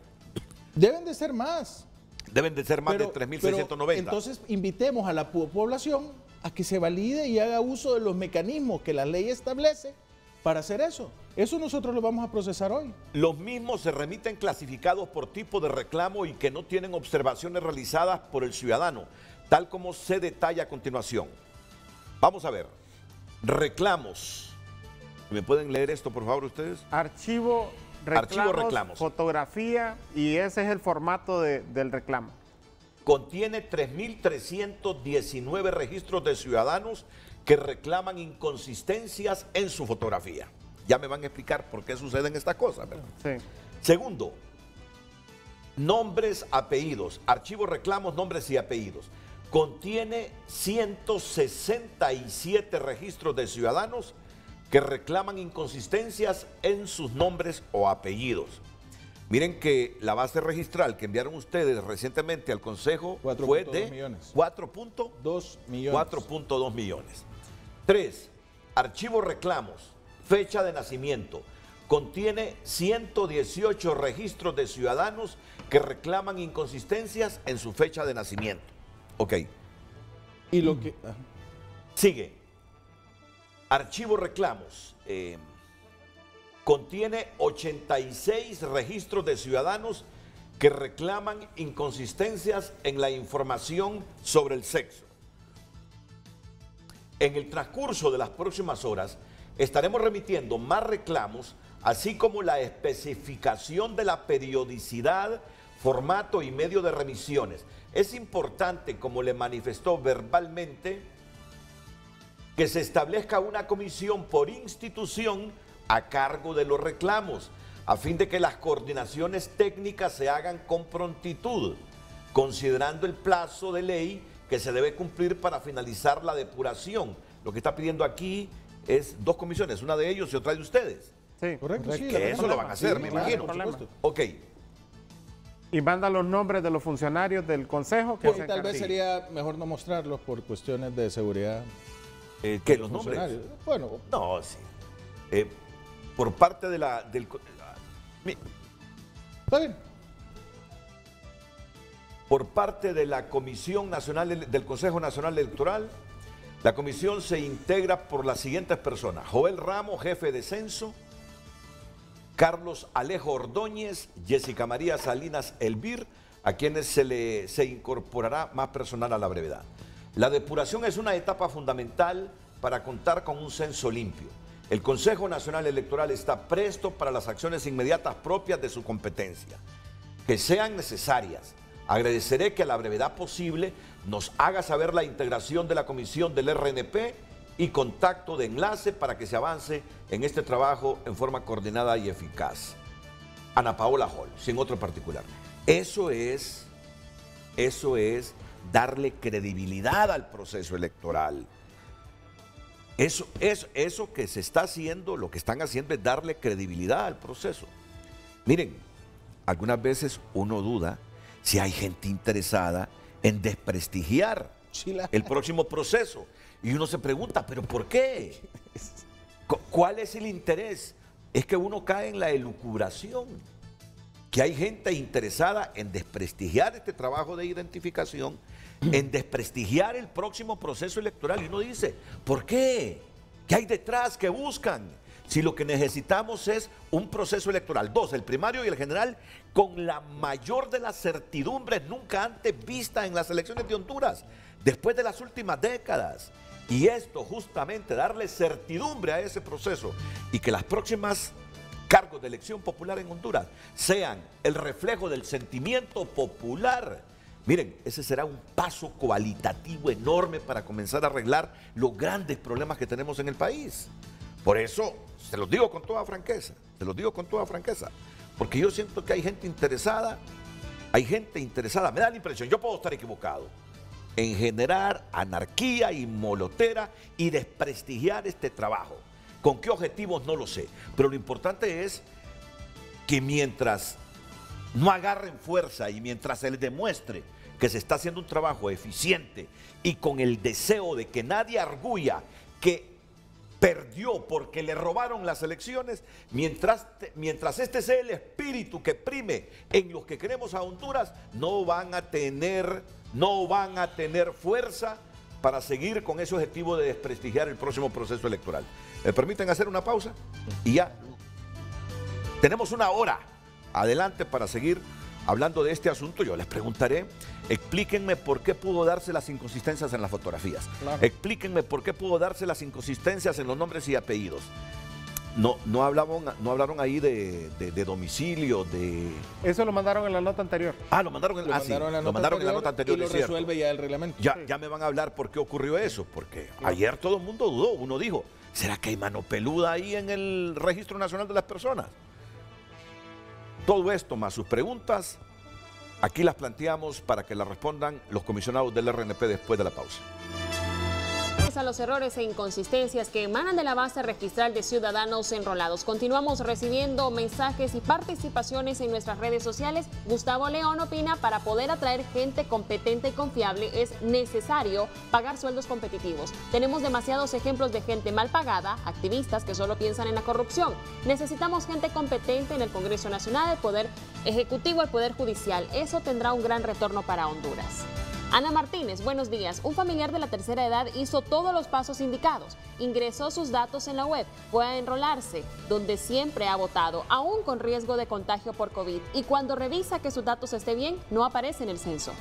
Deben de ser más. Deben de ser más de 3.690. Entonces invitemos a la población a que se valide y haga uso de los mecanismos que la ley establece para hacer eso. Eso nosotros lo vamos a procesar hoy. Los mismos se remiten clasificados por tipo de reclamo y que no tienen observaciones realizadas por el ciudadano, tal como se detalla a continuación. Vamos a ver. Reclamos. ¿Me pueden leer esto, por favor, ustedes? Archivo reclamos, fotografía, y ese es el formato del reclamo. Contiene 3.319 registros de ciudadanos que reclaman inconsistencias en su fotografía. Ya me van a explicar por qué suceden estas cosas, ¿verdad? Sí. Segundo, nombres, apellidos. Archivo reclamos, nombres y apellidos. Contiene 167 registros de ciudadanos que reclaman inconsistencias en sus nombres o apellidos. Miren que la base registral que enviaron ustedes recientemente al Consejo fue de 4.2 millones. 3. Archivo reclamos, fecha de nacimiento. Contiene 118 registros de ciudadanos que reclaman inconsistencias en su fecha de nacimiento. Ok. Y lo que... Sigue. Archivo reclamos. Contiene 86 registros de ciudadanos que reclaman inconsistencias en la información sobre el sexo. En el transcurso de las próximas horas estaremos remitiendo más reclamos, así como la especificación de la periodicidad, formato y medio de remisiones. Es importante, como le manifestó verbalmente que se establezca una comisión por institución a cargo de los reclamos, a fin de que las coordinaciones técnicas se hagan con prontitud, considerando el plazo de ley que se debe cumplir para finalizar la depuración. Lo que está pidiendo aquí es 2 comisiones, una de ellos y otra de ustedes. Sí, Correcto, sí. Que eso lo van a hacer, Sí, me claro, imagino. no hay problema. Ok. Y manda los nombres de los funcionarios del consejo que Pues, se tal vez encarguen. sería mejor no mostrarlos por cuestiones de seguridad. ¿Qué, los nombres? Funcionarios. Bueno, No, sí. Por parte de está bien. por parte de la Comisión Nacional del Consejo Nacional Electoral, la comisión se integra por las siguientes personas: Joel Ramos, jefe de censo; Carlos Alejo Ordóñez; Jessica María Salinas Elvir, a quienes se incorporará más personal a la brevedad. La depuración es una etapa fundamental para contar con un censo limpio. El Consejo Nacional Electoral está presto para las acciones inmediatas propias de su competencia, que sean necesarias. Agradeceré que a la brevedad posible nos haga saber la integración de la comisión del RNP y contacto de enlace para que se avance en este trabajo en forma coordinada y eficaz. Ana Paola Hall, sin otro particular. Eso es darle credibilidad al proceso electoral. Eso que se está haciendo, lo que están haciendo es darle credibilidad al proceso. Miren, algunas veces uno duda si hay gente interesada en desprestigiar el próximo proceso. Y uno se pregunta, ¿pero por qué? ¿Cuál es el interés? Es que uno cae en la elucubración, que hay gente interesada en desprestigiar este trabajo de identificación, en desprestigiar el próximo proceso electoral. Y uno dice, ¿por qué? ¿Qué hay detrás? ¿Qué buscan? Si lo que necesitamos es un proceso electoral, 2, el primario y el general, con la mayor de las certidumbres nunca antes vistas en las elecciones de Honduras, después de las últimas décadas. Y esto justamente, darle certidumbre a ese proceso y que las próximas cargos de elección popular en Honduras sean el reflejo del sentimiento popular. Miren, ese será un paso cualitativo enorme para comenzar a arreglar los grandes problemas que tenemos en el país. Por eso, se los digo con toda franqueza, porque yo siento que hay gente interesada, me da la impresión, yo puedo estar equivocado, en generar anarquía y molotera y desprestigiar este trabajo. ¿Con qué objetivos? No lo sé, pero lo importante es que mientras no agarren fuerza y mientras se les demuestre que se está haciendo un trabajo eficiente y con el deseo de que nadie arguya que perdió porque le robaron las elecciones, mientras este sea el espíritu que prime en los que queremos a Honduras, no van a tener fuerza para seguir con ese objetivo de desprestigiar el próximo proceso electoral. ¿Me permiten hacer una pausa? Y ya tenemos una hora adelante para seguir hablando de este asunto. Yo les preguntaré, explíquenme por qué pudo darse las inconsistencias en las fotografías. Claro. Explíquenme por qué pudo darse las inconsistencias en los nombres y apellidos. No hablaron ahí de domicilio, de... Eso lo mandaron en la nota anterior. Ah, lo mandaron en la nota anterior. Y lo resuelve ya el reglamento. Ya me van a hablar por qué ocurrió eso, porque ayer todo el mundo dudó. Uno dijo, ¿será que hay mano peluda ahí en el Registro Nacional de las Personas? Todo esto más sus preguntas, aquí las planteamos para que las respondan los comisionados del RNP después de la pausa. A los errores e inconsistencias que emanan de la base registral de ciudadanos enrolados. Continuamos recibiendo mensajes y participaciones en nuestras redes sociales. Gustavo León opina, para poder atraer gente competente y confiable es necesario pagar sueldos competitivos. Tenemos demasiados ejemplos de gente mal pagada, activistas que solo piensan en la corrupción. Necesitamos gente competente en el Congreso Nacional, el Poder Ejecutivo, el Poder Judicial. Eso tendrá un gran retorno para Honduras. Ana Martínez, buenos días. Un familiar de la tercera edad hizo todos los pasos indicados. Ingresó sus datos en la web, fue a enrolarse, donde siempre ha votado, aún con riesgo de contagio por COVID. Y cuando revisa que sus datos estén bien, no aparece en el censo.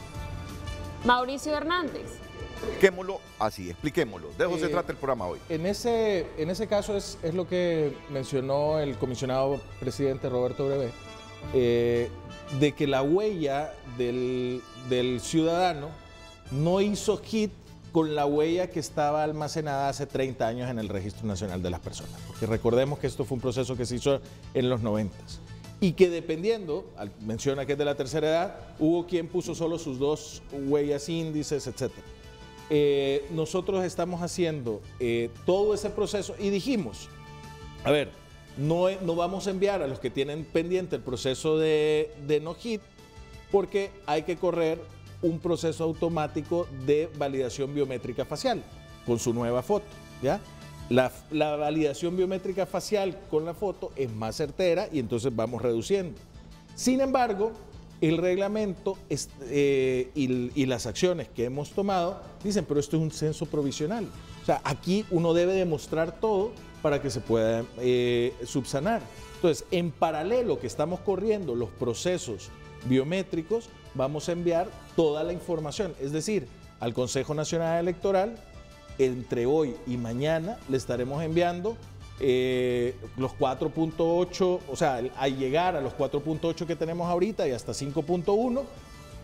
Mauricio Hernández. Expliquémoslo así, expliquémoslo. De eso se trata el programa hoy. En ese caso es lo que mencionó el comisionado presidente Roberto Brevé, de que la huella del ciudadano no hizo hit con la huella que estaba almacenada hace 30 años en el Registro Nacional de las Personas. Porque recordemos que esto fue un proceso que se hizo en los 90 y que dependiendo, menciona que es de la tercera edad, hubo quien puso solo sus 2 huellas índices, etc. Nosotros estamos haciendo todo ese proceso y dijimos, a ver, no vamos a enviar a los que tienen pendiente el proceso de no-hit porque hay que correr un proceso automático de validación biométrica facial con su nueva foto, ¿ya? La validación biométrica facial con la foto es más certera y entonces vamos reduciendo. Sin embargo, el reglamento y las acciones que hemos tomado dicen, pero esto es un censo provisional. O sea, aquí uno debe demostrar todo para que se pueda subsanar. Entonces, en paralelo que estamos corriendo los procesos biométricos, vamos a enviar toda la información, es decir, al Consejo Nacional Electoral, entre hoy y mañana le estaremos enviando los 4.8, o sea, al llegar a los 4.8 que tenemos ahorita y hasta 5.1,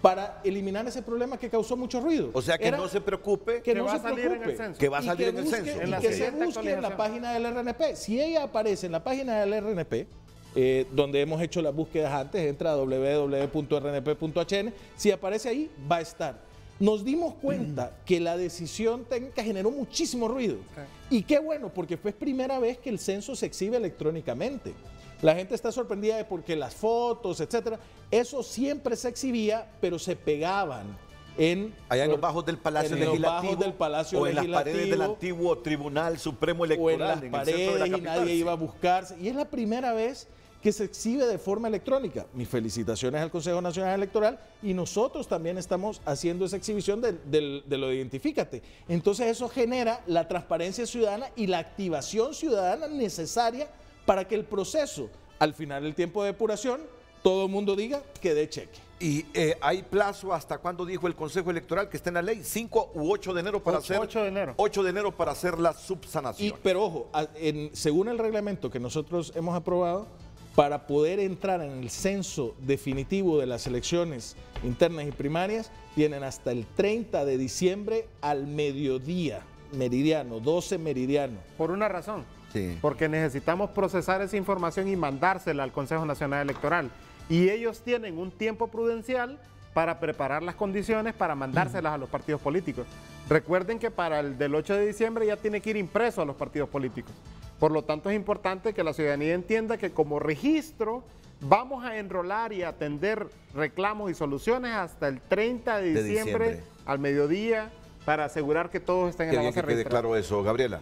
para eliminar ese problema que causó mucho ruido. O sea, que no se preocupe, que va a salir en el censo. Que va a salir en el censo. Y que se busque en la página del RNP. Si ella aparece en la página del RNP, donde hemos hecho las búsquedas antes, entra a www.rnp.hn, si aparece ahí, va a estar. Nos dimos cuenta que la decisión técnica generó muchísimo ruido. Y qué bueno, porque fue primera vez que el censo se exhibe electrónicamente. La gente está sorprendida de porque las fotos, etcétera, eso siempre se exhibía, pero se pegaban allá en los bajos del Palacio Legislativo, o en las paredes del antiguo Tribunal Supremo Electoral, o en las paredes y nadie iba a buscarse. Y es la primera vez que se exhibe de forma electrónica. Mis felicitaciones al Consejo Nacional Electoral y nosotros también estamos haciendo esa exhibición de lo de Identifícate. Entonces eso genera la transparencia ciudadana y la activación ciudadana necesaria para que el proceso, al final del tiempo de depuración, todo el mundo diga que dé cheque. ¿Y hay plazo hasta cuándo dijo el Consejo Electoral que está en la ley? ¿5 u 8 de enero para hacer? 8 de enero. 8 de enero para hacer la subsanación. Pero ojo, según el reglamento que nosotros hemos aprobado, para poder entrar en el censo definitivo de las elecciones internas y primarias, tienen hasta el 30 de diciembre al mediodía, meridiano, 12 meridiano. Por una razón. Sí. Porque necesitamos procesar esa información y mandársela al Consejo Nacional Electoral. Y ellos tienen un tiempo prudencial para preparar las condiciones para mandárselas a los partidos políticos. Recuerden que para el del 8 de diciembre ya tiene que ir impreso a los partidos políticos. Por lo tanto, es importante que la ciudadanía entienda que como registro vamos a enrolar y atender reclamos y soluciones hasta el 30 de diciembre al mediodía para asegurar que todos estén en la base registrada. Quede claro eso, Gabriela.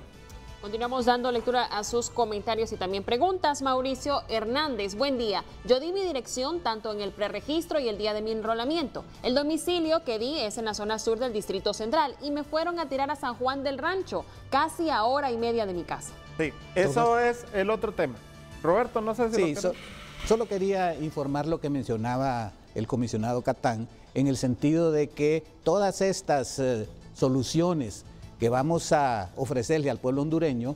Continuamos dando lectura a sus comentarios y también preguntas. Mauricio Hernández, buen día. Yo di mi dirección tanto en el preregistro y el día de mi enrolamiento. El domicilio que di es en la zona sur del Distrito Central y me fueron a tirar a San Juan del Rancho, casi a hora y media de mi casa. Sí, eso es el otro tema. Roberto, no sé si... Sí, solo quería informar lo que mencionaba el comisionado Catán, en el sentido de que todas estas soluciones que vamos a ofrecerle al pueblo hondureño,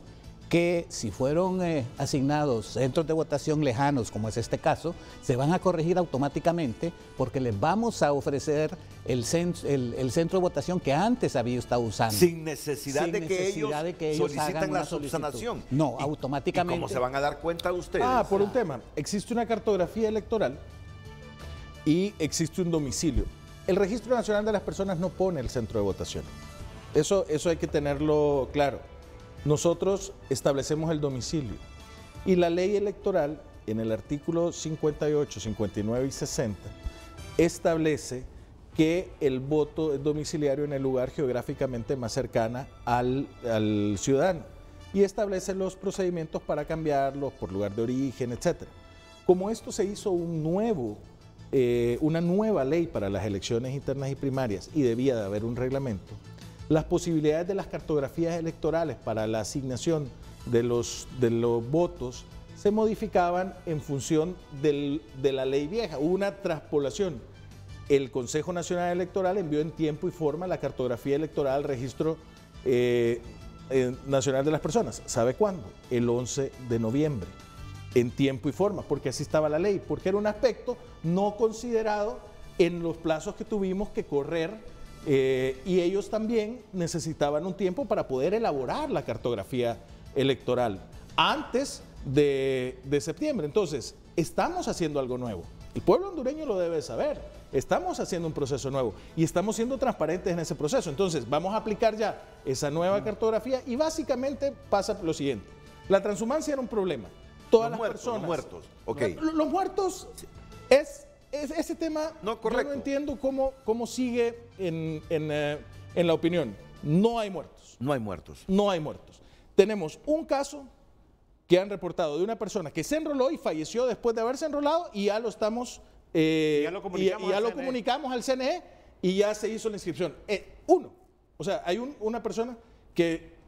que si fueron asignados centros de votación lejanos, como es este caso, se van a corregir automáticamente porque les vamos a ofrecer el centro de votación que antes había estado usando. Sin necesidad de que ellos soliciten la subsanación. No, automáticamente. ¿Y cómo se van a dar cuenta ustedes? Por un tema. Existe una cartografía electoral y existe un domicilio. El Registro Nacional de las Personas no pone el centro de votación. Eso hay que tenerlo claro. Nosotros establecemos el domicilio y la ley electoral en el artículo 58, 59 y 60 establece que el voto es domiciliario en el lugar geográficamente más cercana al ciudadano y establece los procedimientos para cambiarlos por lugar de origen, etc. Como esto se hizo una nueva ley para las elecciones internas y primarias y debía de haber un reglamento, las posibilidades de las cartografías electorales para la asignación de los votos se modificaban en función de la ley vieja. Hubo una traspolación. El Consejo Nacional Electoral envió en tiempo y forma la cartografía electoral al Registro Nacional de las Personas. ¿Sabe cuándo? El 11 de noviembre. En tiempo y forma, porque así estaba la ley, porque era un aspecto no considerado en los plazos que tuvimos que correr y ellos también necesitaban un tiempo para poder elaborar la cartografía electoral antes de septiembre. Entonces, estamos haciendo algo nuevo. El pueblo hondureño lo debe saber. Estamos haciendo un proceso nuevo y estamos siendo transparentes en ese proceso. Entonces, vamos a aplicar ya esa nueva cartografía y básicamente pasa lo siguiente. La transhumancia era un problema. Todas las personas... Los muertos, ok. Los muertos es ese tema, no, correcto. Yo no entiendo cómo sigue en la opinión. No hay muertos. No hay muertos. No hay muertos. Tenemos un caso que han reportado de una persona que se enroló y falleció después de haberse enrolado y ya lo estamos... ya lo comunicamos al CNE y ya se hizo la inscripción. Uno. O sea, hay una persona que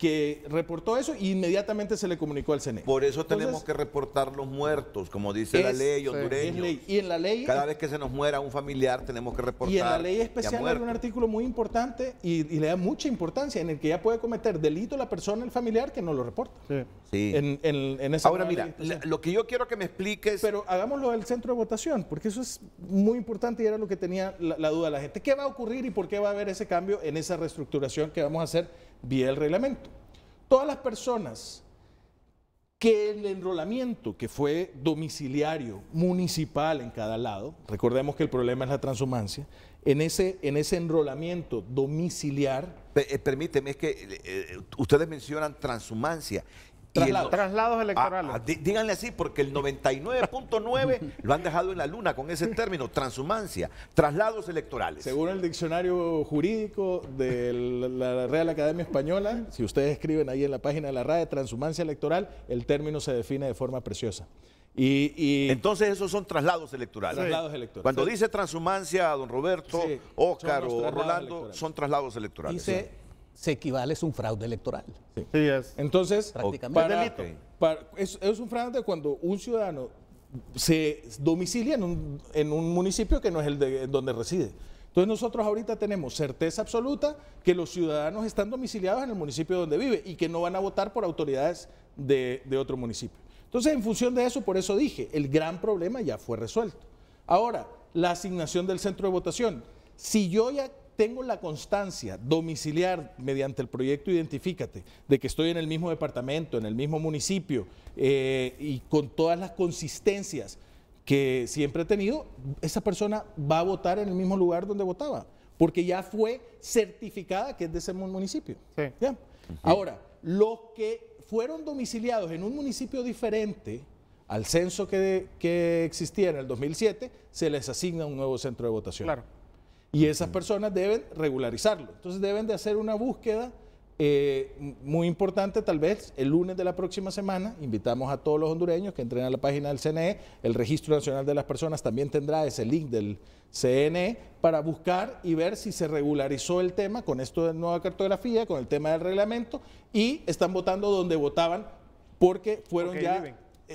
reportó eso y inmediatamente se le comunicó al CNE. Por eso tenemos que reportar los muertos, como dice la ley hondureña. Es ley. Y en la ley... Cada vez que se nos muera un familiar tenemos que reportar. Y en la ley especial hay un artículo muy importante y le da mucha importancia en el que ya puede cometer delito la persona, el familiar, que no lo reporta. Sí. En esa Ahora mira, lo que yo quiero que me expliques... Pero hagámoslo del centro de votación, porque eso es muy importante y era lo que tenía la duda de la gente. ¿Qué va a ocurrir y por qué va a haber ese cambio en esa reestructuración que vamos a hacer vía el reglamento? Todas las personas que el enrolamiento, que fue domiciliario, municipal en cada lado, recordemos que el problema es la transhumancia, en ese enrolamiento domiciliar... Permíteme, es que ustedes mencionan transhumancia. Traslados electorales. Díganle así, porque el 99.9 lo han dejado en la luna con ese término, transhumancia, traslados electorales. Según el diccionario jurídico de la Real Academia Española, si ustedes escriben ahí en la página de la RAE, transhumancia electoral, el término se define de forma preciosa. Entonces esos son traslados electorales. Traslados electorales. Cuando dice transhumancia, don Roberto, Óscar o Rolando, son traslados electorales. Se equivale, es un fraude electoral. Sí es. Entonces, prácticamente. Es un fraude cuando un ciudadano se domicilia en un municipio que no es el de donde reside. Entonces nosotros ahorita tenemos certeza absoluta que los ciudadanos están domiciliados en el municipio donde vive y que no van a votar por autoridades de otro municipio. Entonces, en función de eso, por eso dije, el gran problema ya fue resuelto. Ahora, la asignación del centro de votación. Si yo ya tengo la constancia domiciliar mediante el proyecto Identifícate de que estoy en el mismo departamento, en el mismo municipio y con todas las consistencias que siempre he tenido, esa persona va a votar en el mismo lugar donde votaba, porque ya fue certificada que es de ese municipio. Sí. ¿Ya? Ahora, los que fueron domiciliados en un municipio diferente al censo que existía en el 2007, se les asigna un nuevo centro de votación. Claro. Y esas personas deben regularizarlo. Entonces deben de hacer una búsqueda muy importante, tal vez el lunes de la próxima semana. Invitamos a todos los hondureños que entren a la página del CNE. El Registro Nacional de las Personas también tendrá ese link del CNE para buscar y ver si se regularizó el tema con esto de nueva cartografía, con el tema del reglamento, y están votando donde votaban porque fueron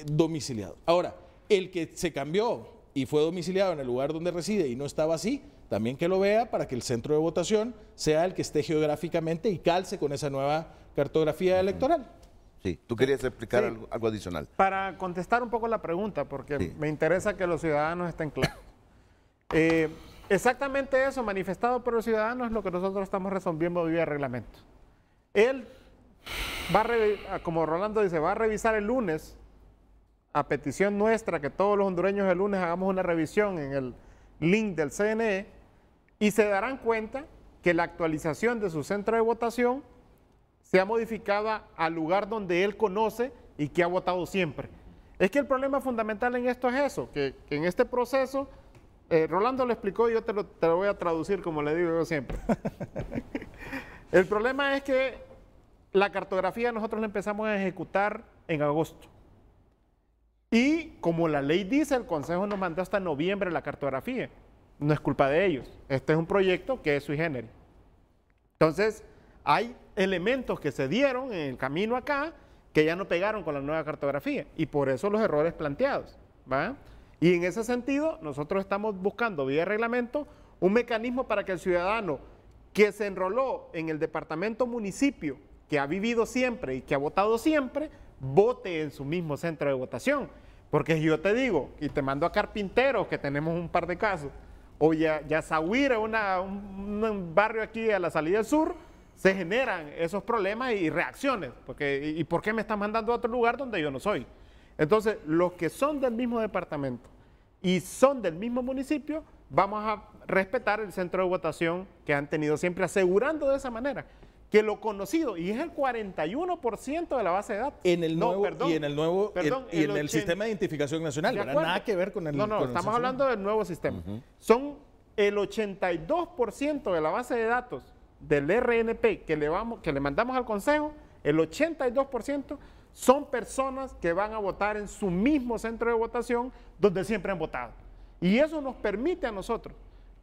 domiciliados. Ahora, el que se cambió y fue domiciliado en el lugar donde reside y no estaba así, también que lo vea para que el centro de votación sea el que esté geográficamente y calce con esa nueva cartografía electoral. Sí, tú querías explicar algo adicional. Para contestar un poco la pregunta, porque me interesa que los ciudadanos estén claros. Exactamente eso, manifestado por los ciudadanos, es lo que nosotros estamos resolviendo vía reglamento. Él va a como Rolando dice, va a revisar el lunes, a petición nuestra, que todos los hondureños el lunes hagamos una revisión en el link del CNE, y se darán cuenta que la actualización de su centro de votación sea modificada al lugar donde él conoce y que ha votado siempre. Es que el problema fundamental en esto es eso, que en este proceso, Rolando lo explicó y yo te lo voy a traducir como le digo yo siempre. El problema es que la cartografía nosotros la empezamos a ejecutar en agosto. Y como la ley dice, el Consejo nos mandó hasta noviembre la cartografía. No es culpa de ellos. Este es un proyecto que es sui generis. Entonces, hay elementos que se dieron en el camino acá que ya no pegaron con la nueva cartografía. Y por eso los errores planteados. ¿Va? Y en ese sentido, nosotros estamos buscando vía reglamento un mecanismo para que el ciudadano que se enroló en el departamento municipio, que ha vivido siempre y que ha votado siempre, vote en su mismo centro de votación. Porque yo te digo, y te mando a carpinteros, que tenemos un par de casos, o Yazahuira, un barrio aquí a la salida del sur, se generan esos problemas y reacciones. ¿Y por qué me están mandando a otro lugar donde yo no soy? Entonces, los que son del mismo departamento y son del mismo municipio, vamos a respetar el centro de votación que han tenido siempre, asegurando de esa manera que lo conocido, y es el 41% de la base de datos. En el sistema de identificación nacional, ¿verdad? Nada que ver con el... No, estamos hablando del nuevo sistema. Son el 82% de la base de datos del RNP que le mandamos al Consejo, el 82% son personas que van a votar en su mismo centro de votación donde siempre han votado. Y eso nos permite a nosotros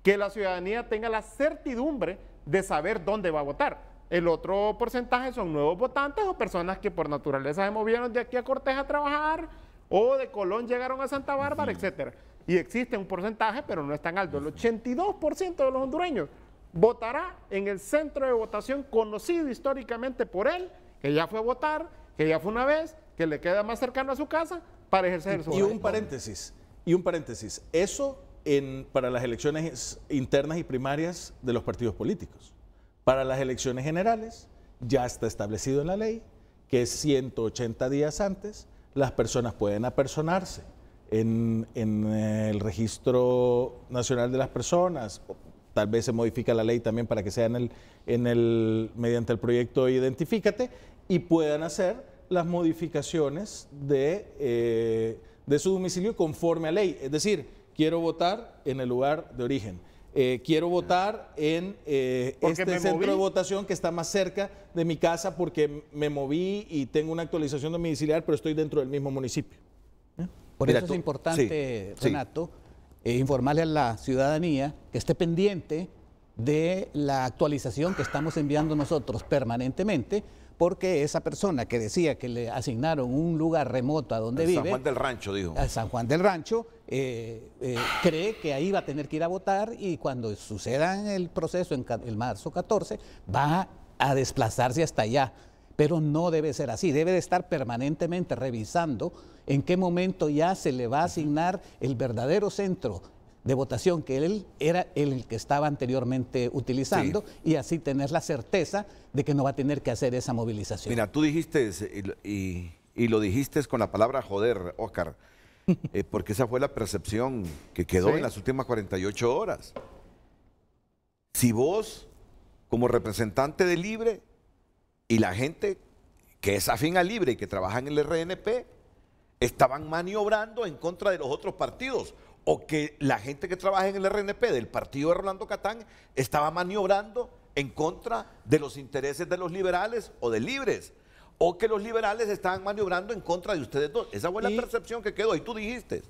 que la ciudadanía tenga la certidumbre de saber dónde va a votar. El otro porcentaje son nuevos votantes o personas que por naturaleza se movieron de aquí a Cortés a trabajar o de Colón llegaron a Santa Bárbara, etcétera. Y existe un porcentaje, pero no es tan alto. El 82% de los hondureños votará en el centro de votación conocido históricamente por él, que ya fue a votar, que ya fue una vez, que le queda más cercano a su casa para ejercer su voto. Y un paréntesis, eso para las elecciones internas y primarias de los partidos políticos. Para las elecciones generales ya está establecido en la ley que 180 días antes las personas pueden apersonarse en el Registro Nacional de las Personas. Tal vez se modifica la ley también para que sea mediante el proyecto Identifícate, y puedan hacer las modificaciones de su domicilio conforme a ley. Es decir, quiero votar en el lugar de origen. Quiero votar en este centro de votación que está más cerca de mi casa porque me moví y tengo una actualización domiciliar, pero estoy dentro del mismo municipio. Por eso es importante, Renato, informarle a la ciudadanía que esté pendiente de la actualización que estamos enviando nosotros permanentemente, porque esa persona que decía que le asignaron un lugar remoto a donde vive... San Juan del Rancho, dijo. A San Juan del Rancho, cree que ahí va a tener que ir a votar, y cuando suceda en el proceso en el marzo 14, va a desplazarse hasta allá. Pero no debe ser así, debe de estar permanentemente revisando en qué momento ya se le va a asignar el verdadero centro de votación que él era el que estaba anteriormente utilizando, y así tener la certeza de que no va a tener que hacer esa movilización. Mira, tú dijiste, y lo dijiste con la palabra joder, Óscar, porque esa fue la percepción que quedó en las últimas 48 horas. Si vos, como representante de Libre, y la gente que es afín a Libre y que trabaja en el RNP, estaban maniobrando en contra de los otros partidos, o que la gente que trabaja en el RNP del partido de Rolando Catán estaba maniobrando en contra de los intereses de los liberales o de Libres, o que los liberales estaban maniobrando en contra de ustedes dos. Esa fue la percepción que quedó. Y tú dijiste,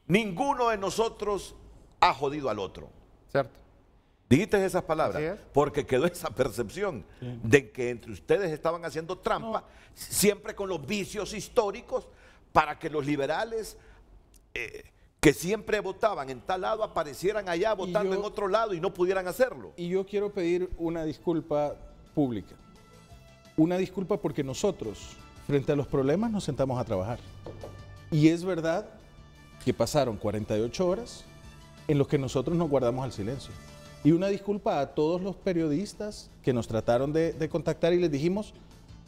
ninguno de nosotros ha jodido al otro. Cierto. Dijiste esas palabras, porque quedó esa percepción de que entre ustedes estaban haciendo trampa, siempre con los vicios históricos, para que los liberales que siempre votaban en tal lado aparecieran allá votando en otro lado y no pudieran hacerlo. Y yo quiero pedir una disculpa pública. Una disculpa porque nosotros, frente a los problemas, nos sentamos a trabajar. Y es verdad que pasaron 48 horas en los que nosotros nos guardamos al silencio. Y una disculpa a todos los periodistas que nos trataron de contactar y les dijimos,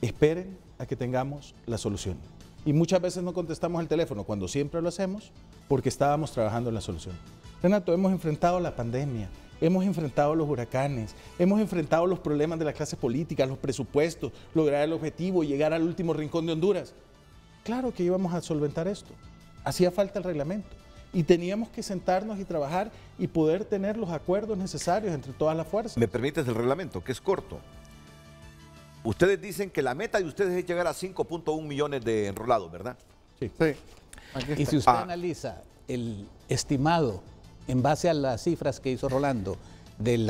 esperen a que tengamos la solución. Y muchas veces no contestamos el teléfono, cuando siempre lo hacemos, porque estábamos trabajando en la solución. Renato, hemos enfrentado la pandemia, hemos enfrentado los huracanes, hemos enfrentado los problemas de la clase política, los presupuestos, lograr el objetivo y llegar al último rincón de Honduras. Claro que íbamos a solventar esto. Hacía falta el reglamento. Y teníamos que sentarnos y trabajar y poder tener los acuerdos necesarios entre todas las fuerzas. ¿Me permites el reglamento, que es corto? Ustedes dicen que la meta de ustedes es llegar a 5.1 millones de enrolados, ¿verdad? Sí. Y si usted analiza el estimado en base a las cifras que hizo Rolando del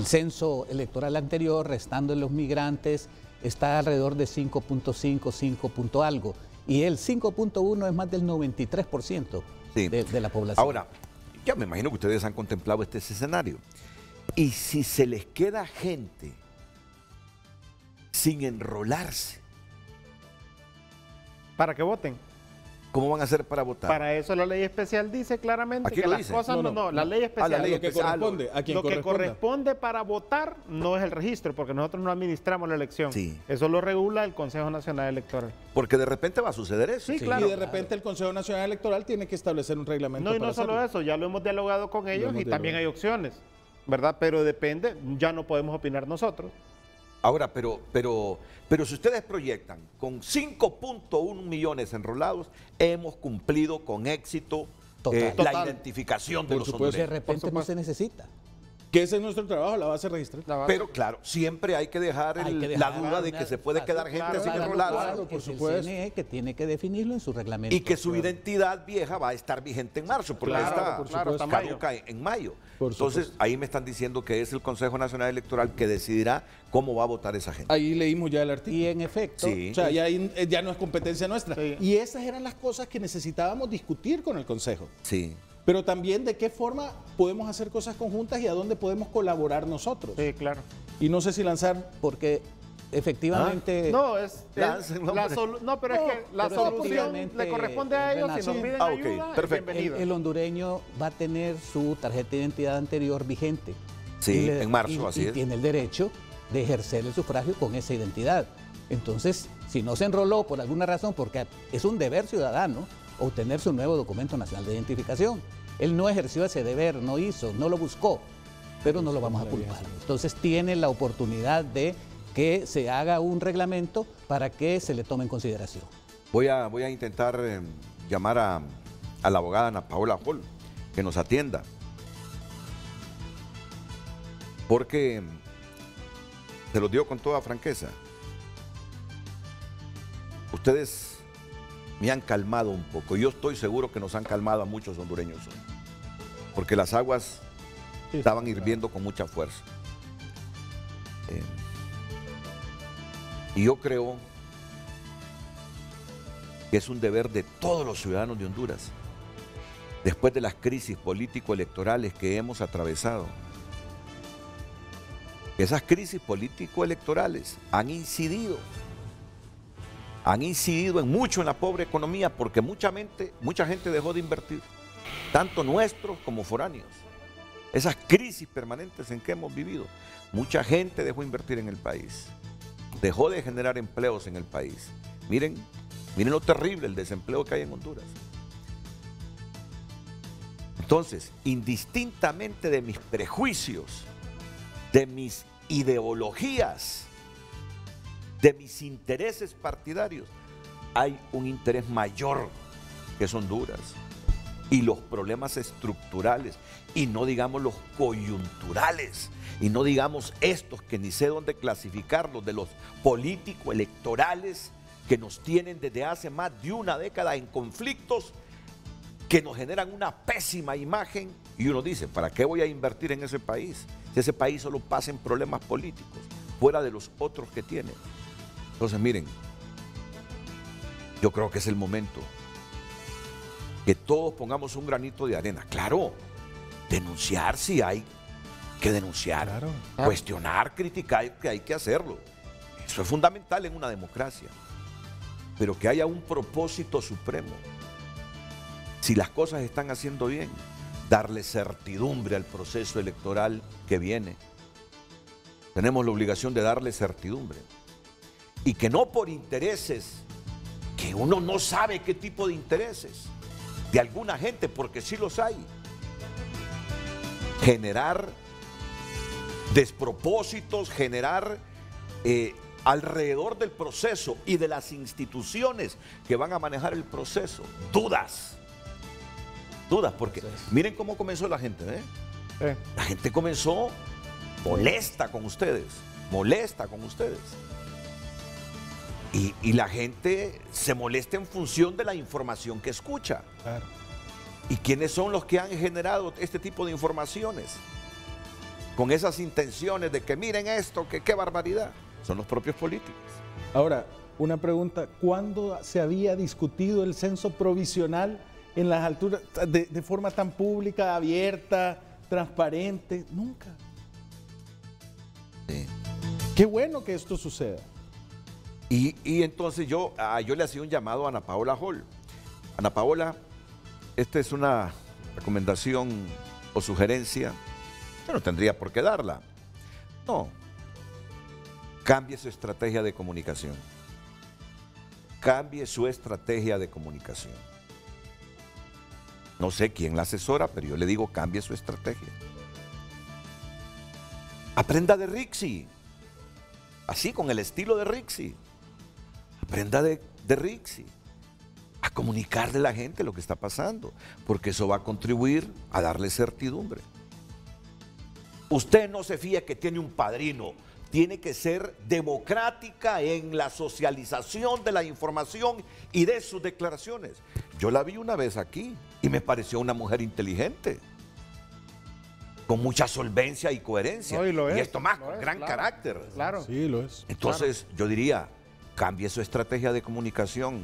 censo electoral anterior, restando los migrantes, está alrededor de 5.5, 5 algo. Y el 5.1 es más del 93% de la población. Ahora, ya me imagino que ustedes han contemplado este escenario. Y si se les queda gente sin enrolarse, para que voten. ¿Cómo van a hacer para votar? Para eso la ley especial dice claramente ¿Aquí que lo las dice? cosas la ley especial. la ley Lo que especial. corresponde, a quien Lo que corresponda. corresponde para votar no es el registro, porque nosotros no administramos la elección. Sí. Eso lo regula el Consejo Nacional Electoral. Porque de repente va a suceder eso. Sí, claro. Y de repente el Consejo Nacional Electoral tiene que establecer un reglamento. No, y no para solo hacerlo. eso, ya lo hemos dialogado con ellos hemos y también hay dialogado. opciones, ¿verdad? Pero depende, ya no podemos opinar nosotros. Ahora, pero si ustedes proyectan con 5.1 millones enrolados, hemos cumplido con éxito Total. la Total. identificación de Por los supuesto. De hondureños. repente no supuesto. se necesita. Que ese es nuestro trabajo, la base registral. La base. Pero claro, siempre hay que dejar, Hay que la dejar duda de una- que se puede quedar gente claro, sin claro, enrolada claro. por Es supuesto. el CNE que tiene que definirlo en su reglamento. y que su identidad vieja va a estar vigente en marzo, porque Claro, está por supuesto. Hasta mayo. caduca en mayo. Por Entonces, supuesto. ahí me están diciendo que es el Consejo Nacional Electoral que decidirá cómo va a votar esa gente. Ahí leímos ya el artículo. Y en efecto, Sí. O sea, ya no es competencia nuestra. Sí. Y esas eran las cosas que necesitábamos discutir con el Consejo. Sí. Pero también de qué forma podemos hacer cosas conjuntas y a dónde podemos colaborar nosotros. Sí, claro. Y no sé si lanzar... porque efectivamente... No, es Lancen, la hombre. no, pero es que la pero solución efectivamente, le corresponde a ellos. Si Renato, nos piden ok, ayuda, perfecto. es bienvenida. el hondureño va a tener su tarjeta de identidad anterior vigente. Sí, Y en marzo, así y es. tiene el derecho de ejercer el sufragio con esa identidad. Entonces, si no se enroló por alguna razón, porque es un deber ciudadano obtener su nuevo documento nacional de identificación. Él no ejerció ese deber, no hizo, no lo buscó, pero no lo vamos a culpar. Entonces tiene la oportunidad de que se haga un reglamento para que se le tome en consideración. Voy a intentar llamar a la abogada Ana Paola Hall, que nos atienda. Porque, se los digo con toda franqueza, ustedes me han calmado un poco. Yo estoy seguro que nos han calmado a muchos hondureños hoy, porque las aguas estaban hirviendo con mucha fuerza. Y yo creo que es un deber de todos los ciudadanos de Honduras, después de las crisis político-electorales que hemos atravesado. Esas crisis político-electorales han incidido en mucho en la pobre economía, porque mucha gente dejó de invertir, tanto nuestros como foráneos. Esas crisis permanentes en que hemos vivido, mucha gente dejó de invertir en el país, dejó de generar empleos en el país. Miren lo terrible, el desempleo que hay en Honduras. Entonces, indistintamente de mis prejuicios, de mis ideologías, de mis intereses partidarios, hay un interés mayor que es Honduras. Y los problemas estructurales, y no digamos los coyunturales, y no digamos estos que ni sé dónde clasificarlos, de los político-electorales que nos tienen desde hace más de una década en conflictos que nos generan una pésima imagen, y uno dice, ¿para qué voy a invertir en ese país? Si ese país solo pasa en problemas políticos, fuera de los otros que tiene. Entonces, miren, yo creo que es el momento que todos pongamos un granito de arena. Claro, denunciar si hay que denunciar, Claro. cuestionar, criticar, que hay que hacerlo. Eso es fundamental en una democracia. Pero que haya un propósito supremo. Si las cosas están haciendo bien, darle certidumbre al proceso electoral que viene. Tenemos la obligación de darle certidumbre. Y que no por intereses, que uno no sabe qué tipo de intereses, de alguna gente, porque sí los hay, generar despropósitos, generar alrededor del proceso y de las instituciones que van a manejar el proceso, dudas, porque miren cómo comenzó la gente, ¿eh? Sí. La gente comenzó molesta con ustedes. Y la gente se molesta en función de la información que escucha. Claro. ¿Y quiénes son los que han generado este tipo de informaciones? Con esas intenciones de que miren esto, que qué barbaridad. Son los propios políticos. Ahora, una pregunta. ¿Cuándo se había discutido el censo provisional en las alturas de forma tan pública, abierta, transparente? Nunca. Sí. Qué bueno que esto suceda. Y entonces yo le hacía un llamado a Ana Paola Hall. Ana Paola, esta es una recomendación o sugerencia. Yo no tendría por qué darla. No. Cambie su estrategia de comunicación. Cambie su estrategia de comunicación. No sé quién la asesora, pero yo le digo, cambie su estrategia. Aprenda de Rixi. Así, con el estilo de Rixi. Aprenda de Rixi. A comunicarle a la gente lo que está pasando, porque eso va a contribuir a darle certidumbre. Usted no se fía que tiene un padrino. Tiene que ser democrática en la socialización de la información y de sus declaraciones. Yo la vi una vez aquí y me pareció una mujer inteligente, con mucha solvencia y coherencia. No, y lo es, esto más, lo con es, gran claro, carácter. Claro. Sí, lo es. Entonces, yo diría, cambie su estrategia de comunicación,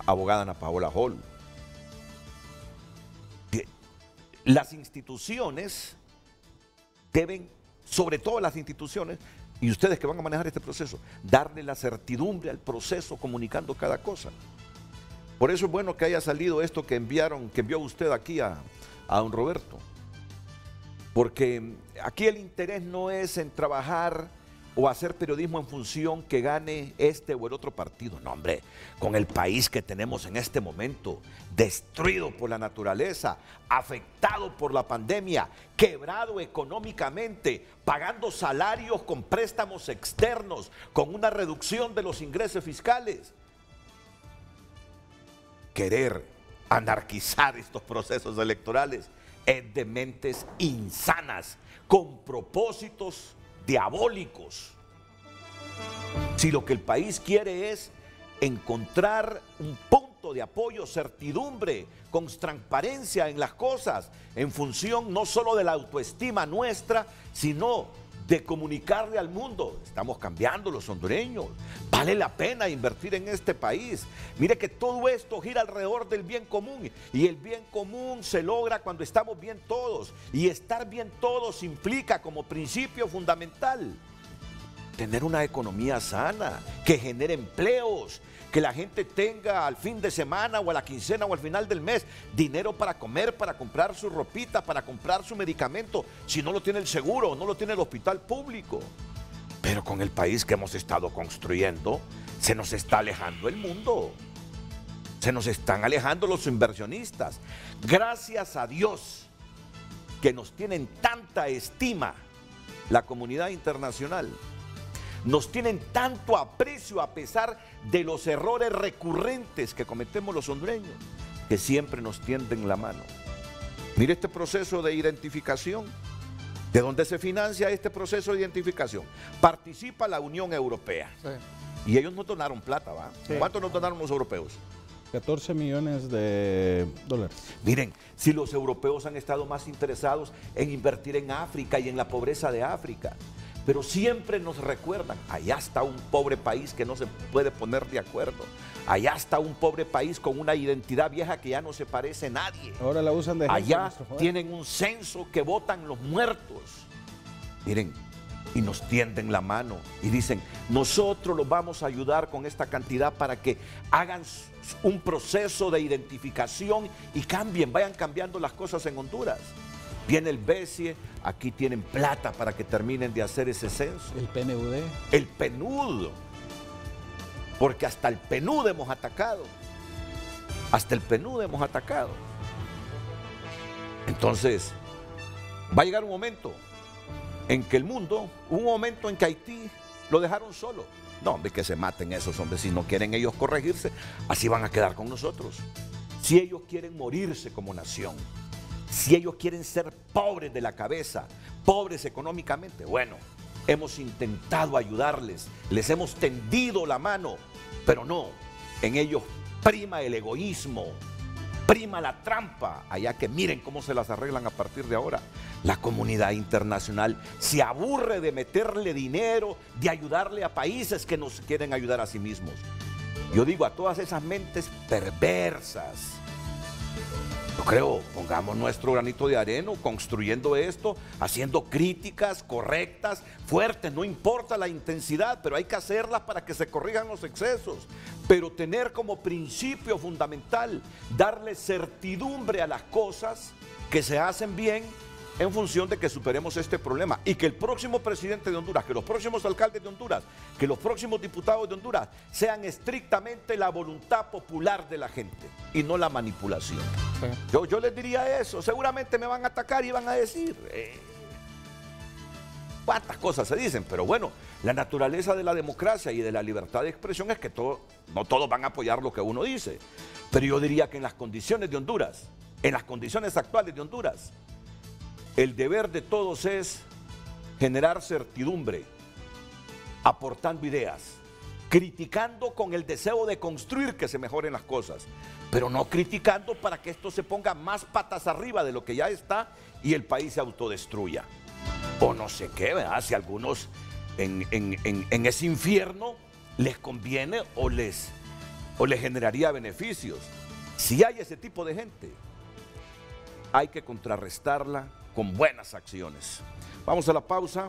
abogada Ana Paola Hall. Las instituciones deben, sobre todo las instituciones, y ustedes que van a manejar este proceso, darle la certidumbre al proceso comunicando cada cosa. Por eso es bueno que haya salido esto que envió usted aquí a don Roberto. Porque aquí el interés no es en trabajar o hacer periodismo en función que gane este o el otro partido. No, hombre, con el país que tenemos en este momento, destruido por la naturaleza, afectado por la pandemia, quebrado económicamente, pagando salarios con préstamos externos, con una reducción de los ingresos fiscales. Querer anarquizar estos procesos electorales es de mentes insanas, con propósitos diabólicos. Si lo que el país quiere es encontrar un punto de apoyo, certidumbre, con transparencia en las cosas, en función no solo de la autoestima nuestra, sino de comunicarle al mundo, estamos cambiando los hondureños, vale la pena invertir en este país. Mire que todo esto gira alrededor del bien común, y el bien común se logra cuando estamos bien todos, y estar bien todos implica como principio fundamental tener una economía sana, que genere empleos, que la gente tenga al fin de semana o a la quincena o al final del mes dinero para comer, para comprar su ropita, para comprar su medicamento, si no lo tiene el seguro, no lo tiene el hospital público. Pero con el país que hemos estado construyendo, se nos está alejando el mundo. Se nos están alejando los inversionistas. Gracias a Dios que nos tienen tanta estima la comunidad internacional. Nos tienen tanto aprecio a pesar de los errores recurrentes que cometemos los hondureños, que siempre nos tienden la mano. Mire este proceso de identificación. ¿De dónde se financia este proceso de identificación? Participa la Unión Europea. Sí. Y ellos nos donaron plata, ¿va? Sí. ¿Cuánto nos donaron los europeos? 14 millones de dólares. Miren, si los europeos han estado más interesados en invertir en África y en la pobreza de África, pero siempre nos recuerdan, allá está un pobre país que no se puede poner de acuerdo. Allá está un pobre país con una identidad vieja que ya no se parece a nadie. Ahora la usan de ejemplo. Allá tienen un censo que votan los muertos. Miren, y nos tienden la mano y dicen, nosotros los vamos a ayudar con esta cantidad para que hagan un proceso de identificación y cambien, vayan cambiando las cosas en Honduras. Viene el BESIE, aquí tienen plata para que terminen de hacer ese censo. El PNUD. El PNUD. Porque hasta el PNUD hemos atacado. Hasta el PNUD hemos atacado. Entonces, va a llegar un momento en que el mundo, un momento en que Haití lo dejaron solo. No, hombre, que se maten esos hombres. Si no quieren ellos corregirse, así van a quedar con nosotros. Si ellos quieren morirse como nación, si ellos quieren ser pobres de la cabeza, pobres económicamente, bueno, hemos intentado ayudarles, les hemos tendido la mano, pero no, en ellos prima el egoísmo, prima la trampa, allá que miren cómo se las arreglan a partir de ahora. La comunidad internacional se aburre de meterle dinero, de ayudarle a países que nos quieren ayudar a sí mismos. Yo digo a todas esas mentes perversas, Yo creo, pongamos nuestro granito de arena construyendo esto, haciendo críticas correctas, fuertes, no importa la intensidad, pero hay que hacerlas para que se corrijan los excesos. Pero tener como principio fundamental, darle certidumbre a las cosas que se hacen bien en función de que superemos este problema y que el próximo presidente de Honduras, que los próximos alcaldes de Honduras, que los próximos diputados de Honduras sean estrictamente la voluntad popular de la gente y no la manipulación. Sí. Yo les diría eso, seguramente me van a atacar y van a decir cuántas cosas se dicen, pero bueno, la naturaleza de la democracia y de la libertad de expresión es que no todos van a apoyar lo que uno dice, pero yo diría que en las condiciones de Honduras, en las condiciones actuales de Honduras, el deber de todos es generar certidumbre, aportando ideas, criticando con el deseo de construir que se mejoren las cosas, pero no criticando para que esto se ponga más patas arriba de lo que ya está y el país se autodestruya. O no sé qué, ¿verdad? Si a algunos en ese infierno les conviene o les generaría beneficios. Si hay ese tipo de gente, hay que contrarrestarla con buenas acciones. Vamos a la pausa.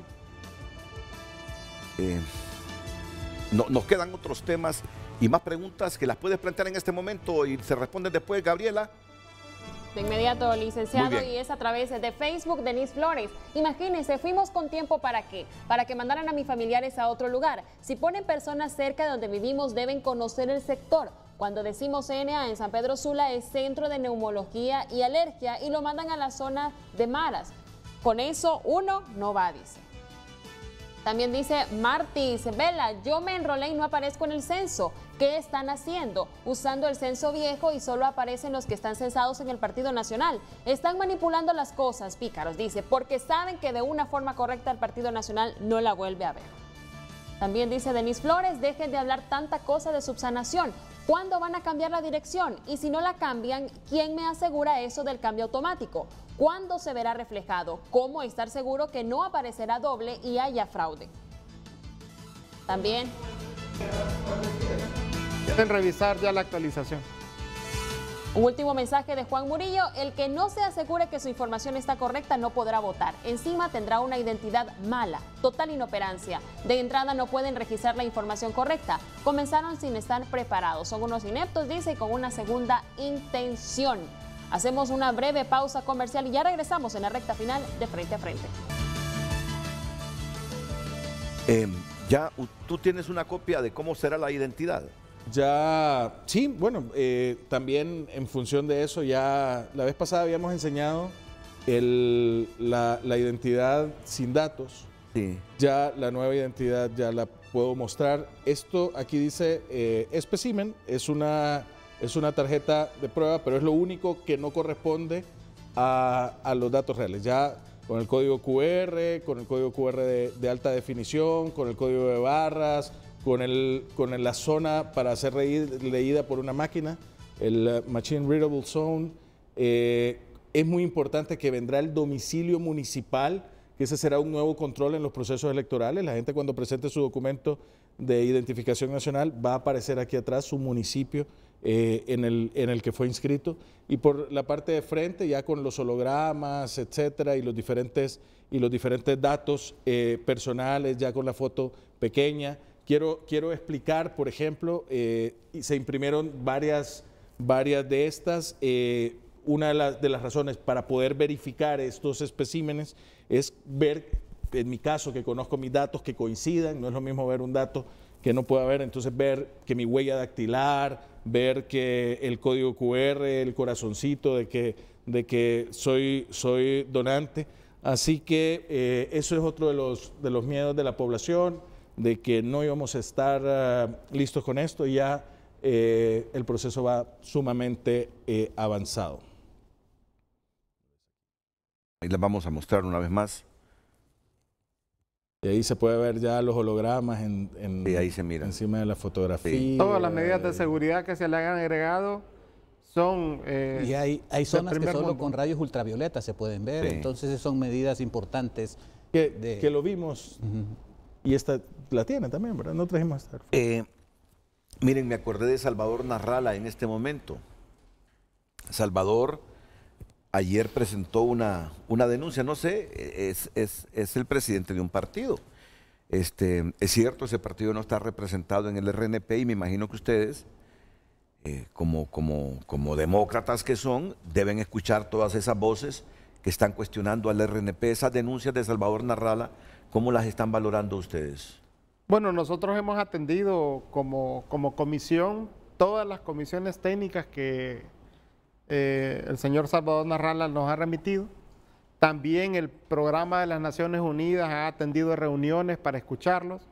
Nos quedan otros temas y más preguntas que las puedes plantear en este momento y se responden después, Gabriela. De inmediato, licenciado, y es a través de Facebook, Denise Flores. Imagínense, fuimos con tiempo ¿para qué? Para que mandaran a mis familiares a otro lugar. Si ponen personas cerca de donde vivimos, deben conocer el sector. Cuando decimos CNA en San Pedro Sula es Centro de Neumología y Alergia y lo mandan a la zona de Maras. Con eso uno no va, dice. También dice Martis, Vela, yo me enrolé y no aparezco en el censo. ¿Qué están haciendo? Usando el censo viejo y solo aparecen los que están censados en el Partido Nacional. Están manipulando las cosas, pícaros, dice, porque saben que de una forma correcta el Partido Nacional no la vuelve a ver. También dice Denise Flores, dejen de hablar tanta cosa de subsanación. ¿Cuándo van a cambiar la dirección? Y si no la cambian, ¿quién me asegura eso del cambio automático? ¿Cuándo se verá reflejado? ¿Cómo estar seguro que no aparecerá doble y haya fraude? También deben revisar ya la actualización. Un último mensaje de Juan Murillo, el que no se asegure que su información está correcta no podrá votar. Encima tendrá una identidad mala, total inoperancia. De entrada no pueden registrar la información correcta. Comenzaron sin estar preparados. Son unos ineptos, dice, y con una segunda intención. Hacemos una breve pausa comercial y ya regresamos en la recta final de Frente a Frente. Ya tú tienes una copia de cómo será la identidad. Ya, sí, bueno, también en función de eso, ya la vez pasada habíamos enseñado la identidad sin datos. Sí. Ya la nueva identidad ya la puedo mostrar. Esto aquí dice espécimen, es una tarjeta de prueba, pero es lo único que no corresponde a los datos reales. Ya con el código QR, con el código QR de alta definición, con el código de barras, con la zona para ser leída por una máquina, el Machine Readable Zone. Es muy importante que vendrá el domicilio municipal, que ese será un nuevo control en los procesos electorales. La gente cuando presente su documento de identificación nacional va a aparecer aquí atrás su municipio en el que fue inscrito. Y por la parte de frente, ya con los hologramas, etcétera, y los diferentes datos personales, ya con la foto pequeña. Quiero explicar, por ejemplo, se imprimieron varias de estas. Una de las razones para poder verificar estos especímenes es ver, en mi caso, que conozco mis datos que coincidan. No es lo mismo ver un dato que no pueda ver, entonces ver que mi huella dactilar, ver que el código QR, el corazoncito de que soy donante. Así que eso es otro de los miedos de la población, de que no íbamos a estar listos con esto, y ya el proceso va sumamente avanzado. Ahí les vamos a mostrar una vez más. Y ahí se puede ver ya los hologramas y ahí se mira encima de la fotografía. Sí. Todas las medidas de seguridad que se le han agregado son y hay zonas que solo mundo. con rayos ultravioleta se pueden ver, Sí. entonces son medidas importantes. Que lo vimos, y esta la tiene también, ¿verdad? No trajimos esta. Miren, me acordé de Salvador Narrala en este momento. Salvador ayer presentó una denuncia, no sé, es el presidente de un partido. Es cierto, ese partido no está representado en el RNP y me imagino que ustedes, como demócratas que son, deben escuchar todas esas voces que están cuestionando al RNP. Esas denuncias de Salvador Narrala, ¿cómo las están valorando ustedes? Bueno, nosotros hemos atendido como comisión todas las comisiones técnicas que el señor Salvador Narrala nos ha remitido. También el programa de las Naciones Unidas ha atendido reuniones para escucharlos.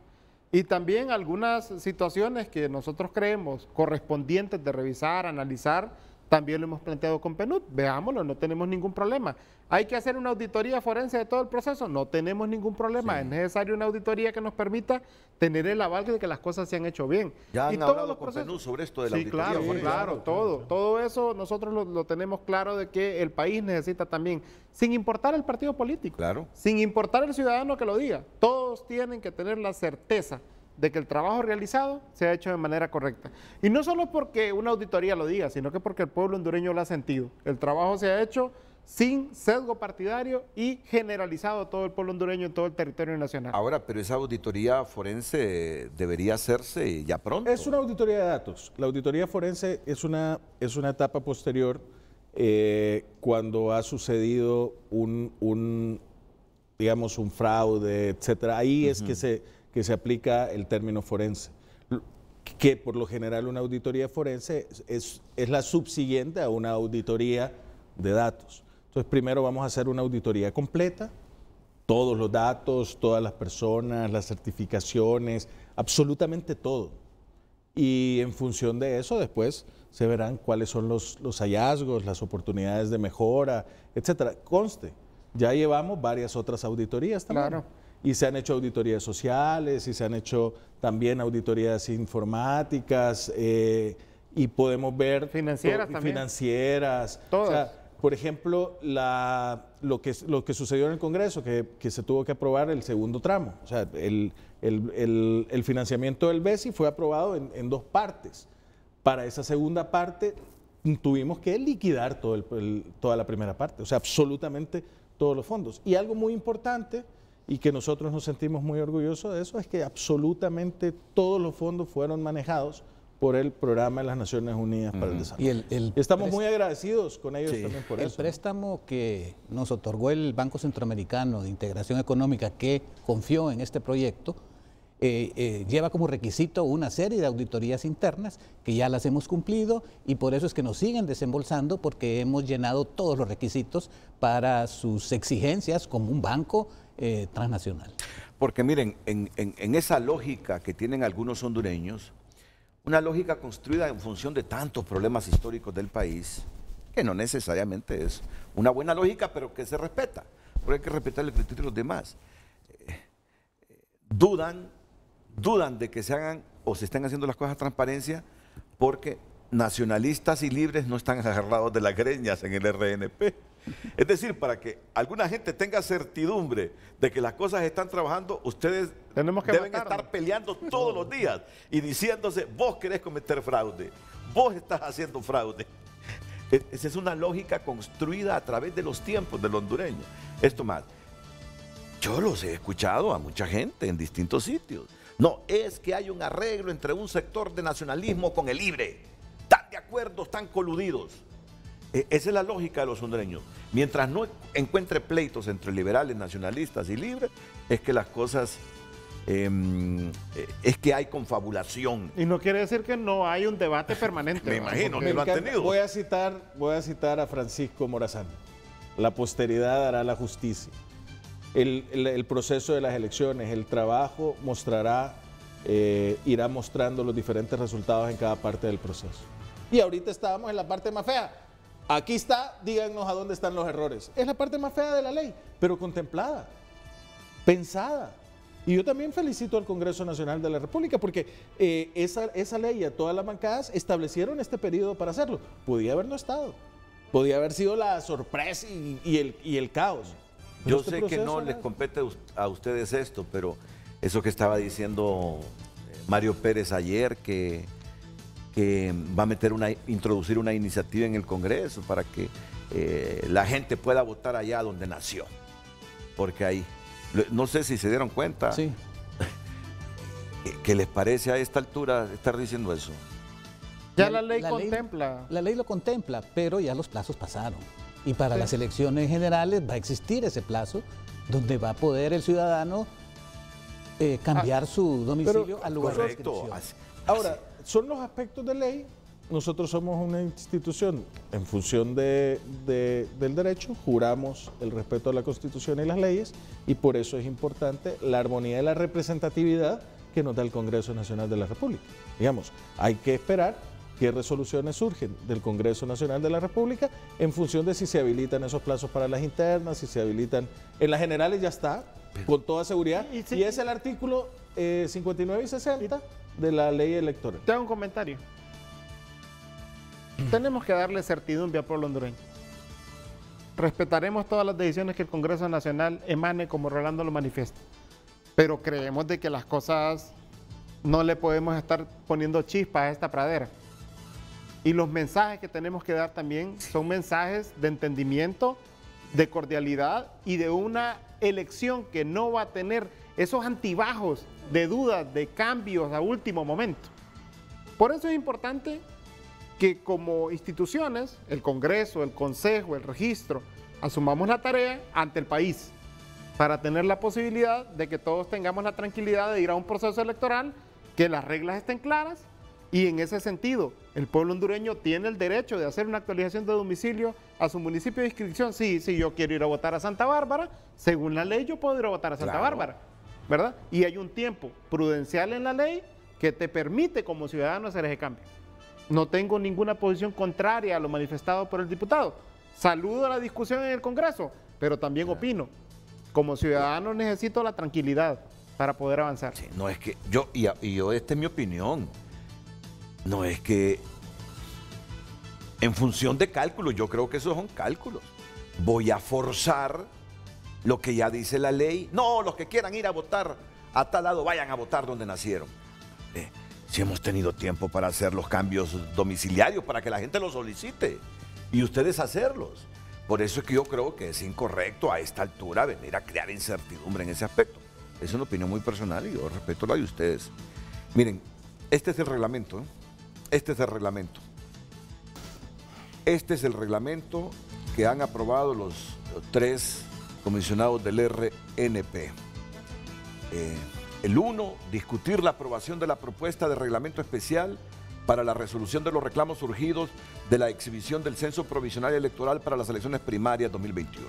Y también algunas situaciones que nosotros creemos correspondientes de revisar, analizar, también lo hemos planteado con PNUD. Veámoslo, no tenemos ningún problema. ¿Hay que hacer una auditoría forense de todo el proceso? No tenemos ningún problema. Sí. Es necesario una auditoría que nos permita tener el aval de que las cosas se han hecho bien. ¿Ya han hablado con PNUD sobre esto de la auditoría forense? Claro, todo eso nosotros lo tenemos claro de que el país necesita también, sin importar el partido político, sin importar el ciudadano que lo diga, todos tienen que tener la certeza de que el trabajo realizado se ha hecho de manera correcta. Y no solo porque una auditoría lo diga, sino que porque el pueblo hondureño lo ha sentido. El trabajo se ha hecho sin sesgo partidario y generalizado a todo el pueblo hondureño en todo el territorio nacional. Ahora, pero esa auditoría forense debería hacerse ya pronto. Es una auditoría de datos. La auditoría forense es una etapa posterior cuando ha sucedido digamos, un fraude, etcétera. Ahí es que se aplica el término forense, que por lo general una auditoría forense es la subsiguiente a una auditoría de datos. Entonces primero vamos a hacer una auditoría completa, todos los datos, todas las personas, las certificaciones, absolutamente todo. Y en función de eso después se verán cuáles son los hallazgos, las oportunidades de mejora, etcétera. Conste, ya llevamos varias otras auditorías también. Claro. Y se han hecho auditorías sociales y se han hecho también auditorías informáticas y podemos ver financieras también. Financieras. Todas. O sea, por ejemplo, lo que sucedió en el Congreso, que se tuvo que aprobar el segundo tramo. O sea, el financiamiento del BESI fue aprobado en dos partes. Para esa segunda parte tuvimos que liquidar toda la primera parte, o sea, absolutamente todos los fondos. Y algo muy importante, y que nosotros nos sentimos muy orgullosos de eso, es que absolutamente todos los fondos fueron manejados por el Programa de las Naciones Unidas para el Desarrollo. Y estamos muy agradecidos con ellos también por eso. El préstamo que nos otorgó el Banco Centroamericano de Integración Económica, que confió en este proyecto, lleva como requisito una serie de auditorías internas que ya las hemos cumplido y por eso es que nos siguen desembolsando, porque hemos llenado todos los requisitos para sus exigencias como un banco transnacional. Porque miren, en esa lógica que tienen algunos hondureños, una lógica construida en función de tantos problemas históricos del país, que no necesariamente es una buena lógica, pero que se respeta, porque hay que respetar el criterio de los demás. Dudan de que se hagan o se estén haciendo las cosas a transparencia porque nacionalistas y libres no están agarrados de las greñas en el RNP. Es decir, para que alguna gente tenga certidumbre de que las cosas están trabajando, ustedes deben estar peleando todos los días y diciéndose, vos querés cometer fraude, vos estás haciendo fraude. Esa es una lógica construida a través de los tiempos del hondureño. Esto más, yo los he escuchado a mucha gente en distintos sitios. No, es que hay un arreglo entre un sector de nacionalismo con el libre. Están de acuerdo, están coludidos. Esa es la lógica de los hondureños. Mientras no encuentre pleitos entre liberales, nacionalistas y libres, es que las cosas, es que hay confabulación. Y no quiere decir que no hay un debate permanente. Me imagino que lo han tenido. Voy a citar a Francisco Morazán. La posteridad hará la justicia. El proceso de las elecciones, el trabajo mostrará, irá mostrando los diferentes resultados en cada parte del proceso. Y ahorita estábamos en la parte más fea. Aquí está, díganos a dónde están los errores. Es la parte más fea de la ley, pero contemplada, pensada. Y yo también felicito al Congreso Nacional de la República porque esa ley y a todas las bancadas establecieron este periodo para hacerlo. Podía haber no estado. Podía haber sido la sorpresa y el caos. Yo sé que no les compete a ustedes esto, pero eso que estaba diciendo Mario Pérez ayer, que va a introducir una iniciativa en el Congreso para que la gente pueda votar allá donde nació. Porque ahí, no sé si se dieron cuenta, Sí. ¿qué les parece a esta altura estar diciendo eso? Ya la ley contempla. La ley lo contempla, pero ya los plazos pasaron. Y para las elecciones generales va a existir ese plazo donde va a poder el ciudadano cambiar su domicilio al lugar de inscripción. Ahora, son los aspectos de ley. Nosotros somos una institución en función del derecho, juramos el respeto a la Constitución y las leyes, y por eso es importante la armonía y la representatividad que nos da el Congreso Nacional de la República. Digamos, hay que esperar qué resoluciones surgen del Congreso Nacional de la República en función de si se habilitan esos plazos para las internas, si se habilitan. En las generales ya está, con toda seguridad, y es el artículo 59 y 60 de la ley electoral. Te hago un comentario. Tenemos que darle certidumbre al pueblo hondureño. Respetaremos todas las decisiones que el Congreso Nacional emane, como Rolando lo manifiesta, pero creemos de que las cosas no le podemos estar poniendo chispas a esta pradera. Y los mensajes que tenemos que dar también son mensajes de entendimiento, de cordialidad y de una elección que no va a tener esos antibajos de dudas, de cambios a último momento. Por eso es importante que como instituciones, el Congreso, el Consejo, el Registro, asumamos la tarea ante el país para tener la posibilidad de que todos tengamos la tranquilidad de ir a un proceso electoral, que las reglas estén claras, y en ese sentido, el pueblo hondureño tiene el derecho de hacer una actualización de domicilio a su municipio de inscripción. Sí, si yo quiero ir a votar a Santa Bárbara, según la ley yo puedo ir a votar a Santa Bárbara, ¿verdad? Y hay un tiempo prudencial en la ley que te permite como ciudadano hacer ese cambio. No tengo ninguna posición contraria a lo manifestado por el diputado. Saludo a la discusión en el Congreso, pero también opino, como ciudadano necesito la tranquilidad para poder avanzar. Sí, no es que yo, esta es mi opinión, no es que en función de cálculos, yo creo que esos son cálculos. Voy a forzar lo que ya dice la ley. No, los que quieran ir a votar a tal lado, vayan a votar donde nacieron. Si hemos tenido tiempo para hacer los cambios domiciliarios, para que la gente los solicite y ustedes hacerlos. Por eso es que yo creo que es incorrecto a esta altura venir a crear incertidumbre en ese aspecto. Es una opinión muy personal y yo respeto la de ustedes. Miren, este es el reglamento. Este es el reglamento. Este es el reglamento que han aprobado los 3 comisionados del RNP. El 1, discutir la aprobación de la propuesta de reglamento especial para la resolución de los reclamos surgidos de la exhibición del censo provisional electoral para las elecciones primarias 2021.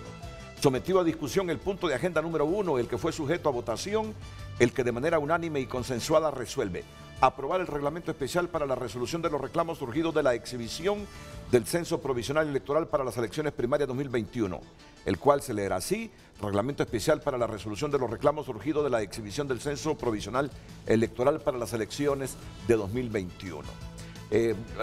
Sometido a discusión el punto de agenda número 1, el que fue sujeto a votación, el que de manera unánime y consensuada resuelve aprobar el reglamento especial para la resolución de los reclamos surgidos de la exhibición del censo provisional electoral para las elecciones primarias 2021, el cual se leerá así: reglamento especial para la resolución de los reclamos surgidos de la exhibición del censo provisional electoral para las elecciones de 2021.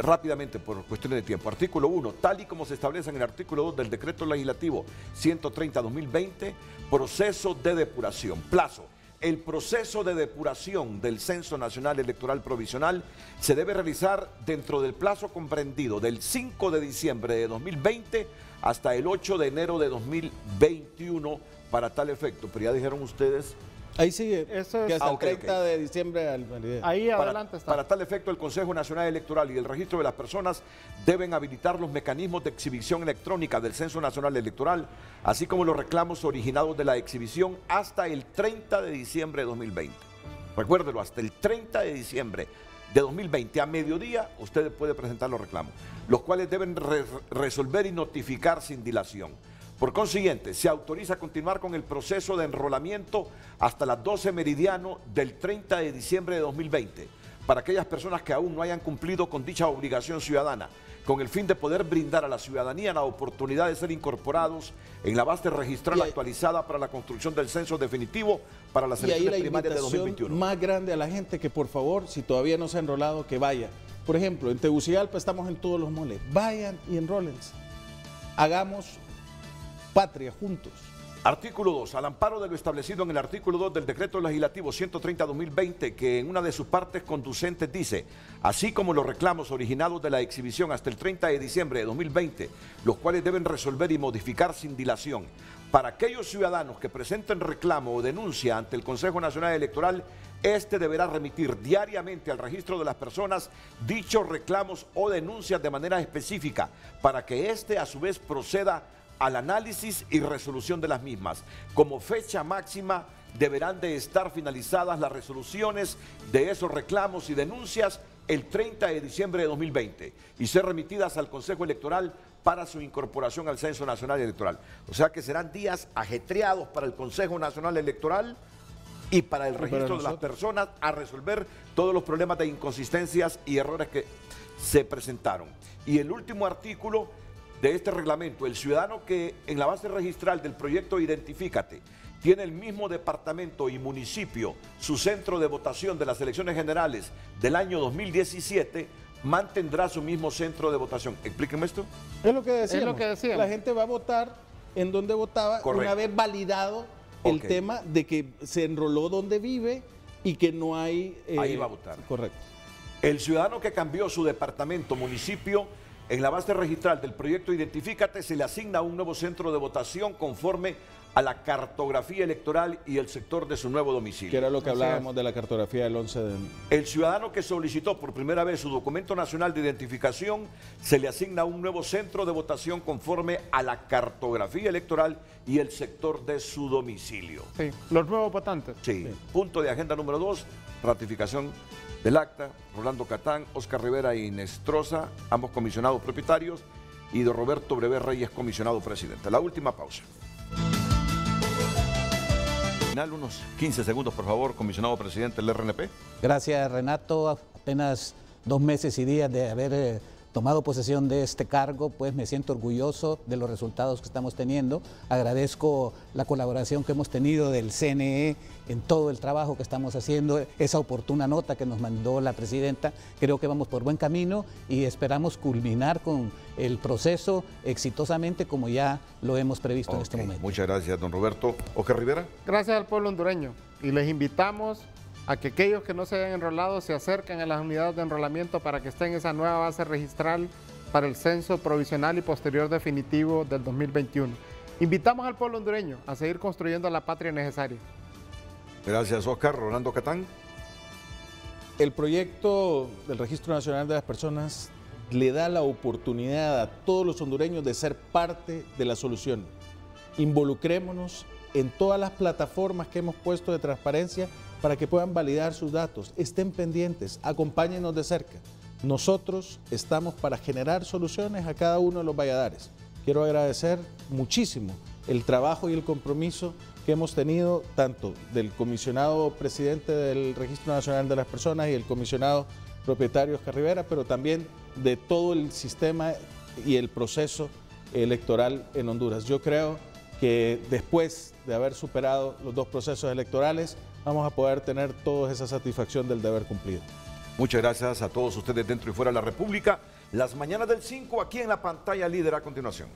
Rápidamente, por cuestiones de tiempo. Artículo 1, tal y como se establece en el artículo 2 del Decreto Legislativo 130/2020, proceso de depuración. Plazo. El proceso de depuración del Censo Nacional Electoral Provisional se debe realizar dentro del plazo comprendido del 5 de diciembre de 2020 hasta el 8 de enero de 2021 para tal efecto. Pero ya dijeron ustedes... Ahí sigue, Eso es, que hasta el 30 de diciembre al validez. Ahí adelante está. Para tal efecto, el Consejo Nacional Electoral y el registro de las personas deben habilitar los mecanismos de exhibición electrónica del Censo Nacional Electoral, así como los reclamos originados de la exhibición hasta el 30 de diciembre de 2020. Recuérdelo, hasta el 30 de diciembre de 2020 a mediodía usted puede presentar los reclamos, los cuales deben resolver y notificar sin dilación. Por consiguiente, se autoriza a continuar con el proceso de enrolamiento hasta las 12 meridiano del 30 de diciembre de 2020 para aquellas personas que aún no hayan cumplido con dicha obligación ciudadana, con el fin de poder brindar a la ciudadanía la oportunidad de ser incorporados en la base registral actualizada para la construcción del censo definitivo para las elecciones primarias de 2021. Más grande a la gente que, por favor, si todavía no se ha enrolado, que vaya. Por ejemplo, en Tegucigalpa estamos en todos los moles. Vayan y enrólense. Hagamos patria juntos. Artículo 2. Al amparo de lo establecido en el artículo 2 del Decreto Legislativo 130/2020, que en una de sus partes conducentes dice, así como los reclamos originados de la exhibición hasta el 30 de diciembre de 2020, los cuales deben resolver y modificar sin dilación, para aquellos ciudadanos que presenten reclamo o denuncia ante el Consejo Nacional Electoral, este deberá remitir diariamente al registro de las personas dichos reclamos o denuncias de manera específica, para que éste a su vez proceda al análisis y resolución de las mismas. Como fecha máxima deberán de estar finalizadas las resoluciones de esos reclamos y denuncias el 30 de diciembre de 2020 y ser remitidas al Consejo Electoral para su incorporación al Censo Nacional Electoral. O sea que serán días ajetreados para el Consejo Nacional Electoral y para el registro de las personas a resolver todos los problemas de inconsistencias y errores que se presentaron. Y el último artículo de este reglamento, el ciudadano que en la base registral del proyecto Identifícate tiene el mismo departamento y municipio, su centro de votación de las elecciones generales del año 2017, mantendrá su mismo centro de votación. Explíqueme esto. Es lo que decíamos. Es lo que decíamos. La gente va a votar en donde votaba. Correcto. Una vez validado el tema de que se enroló donde vive y que no hay... Ahí va a votar. Correcto. El ciudadano que cambió su departamento, municipio, en la base registral del proyecto Identifícate se le asigna un nuevo centro de votación conforme a la cartografía electoral y el sector de su nuevo domicilio. Que era lo que hablábamos de la cartografía del 11 de... El ciudadano que solicitó por primera vez su documento nacional de identificación se le asigna un nuevo centro de votación conforme a la cartografía electoral y el sector de su domicilio. Sí, los nuevos votantes. Sí. Punto de agenda número 2, ratificación del acta. Rolando Catán, Oscar Rivera y Nestroza, ambos comisionados propietarios, y de Roberto Brevé Reyes, comisionado presidente. La última pausa. Final, unos 15 segundos, por favor, comisionado presidente del RNP. Gracias, Renato. Apenas 2 meses y días de haber tomado posesión de este cargo, pues me siento orgulloso de los resultados que estamos teniendo. Agradezco la colaboración que hemos tenido del CNE en todo el trabajo que estamos haciendo, esa oportuna nota que nos mandó la presidenta. Creo que vamos por buen camino y esperamos culminar con el proceso exitosamente como ya lo hemos previsto en este momento. Muchas gracias, don Roberto. Oscar Rivera. Gracias al pueblo hondureño y les invitamos a que aquellos que no se hayan enrolado se acerquen a las unidades de enrolamiento para que estén en esa nueva base registral para el censo provisional y posterior definitivo del 2021. Invitamos al pueblo hondureño a seguir construyendo la patria necesaria. Gracias, Oscar. Rolando Catán. El proyecto del Registro Nacional de las Personas le da la oportunidad a todos los hondureños de ser parte de la solución. Involucrémonos en todas las plataformas que hemos puesto de transparencia para que puedan validar sus datos. Estén pendientes, acompáñenos de cerca. Nosotros estamos para generar soluciones a cada uno de los valladares. Quiero agradecer muchísimo el trabajo y el compromiso que hemos tenido tanto del comisionado presidente del Registro Nacional de las Personas y el comisionado propietario Oscar Rivera, pero también de todo el sistema y el proceso electoral en Honduras. Yo creo que después de haber superado los 2 procesos electorales, vamos a poder tener toda esa satisfacción del deber cumplido. Muchas gracias a todos ustedes dentro y fuera de la República. Las mañanas del 5 aquí en la pantalla líder a continuación.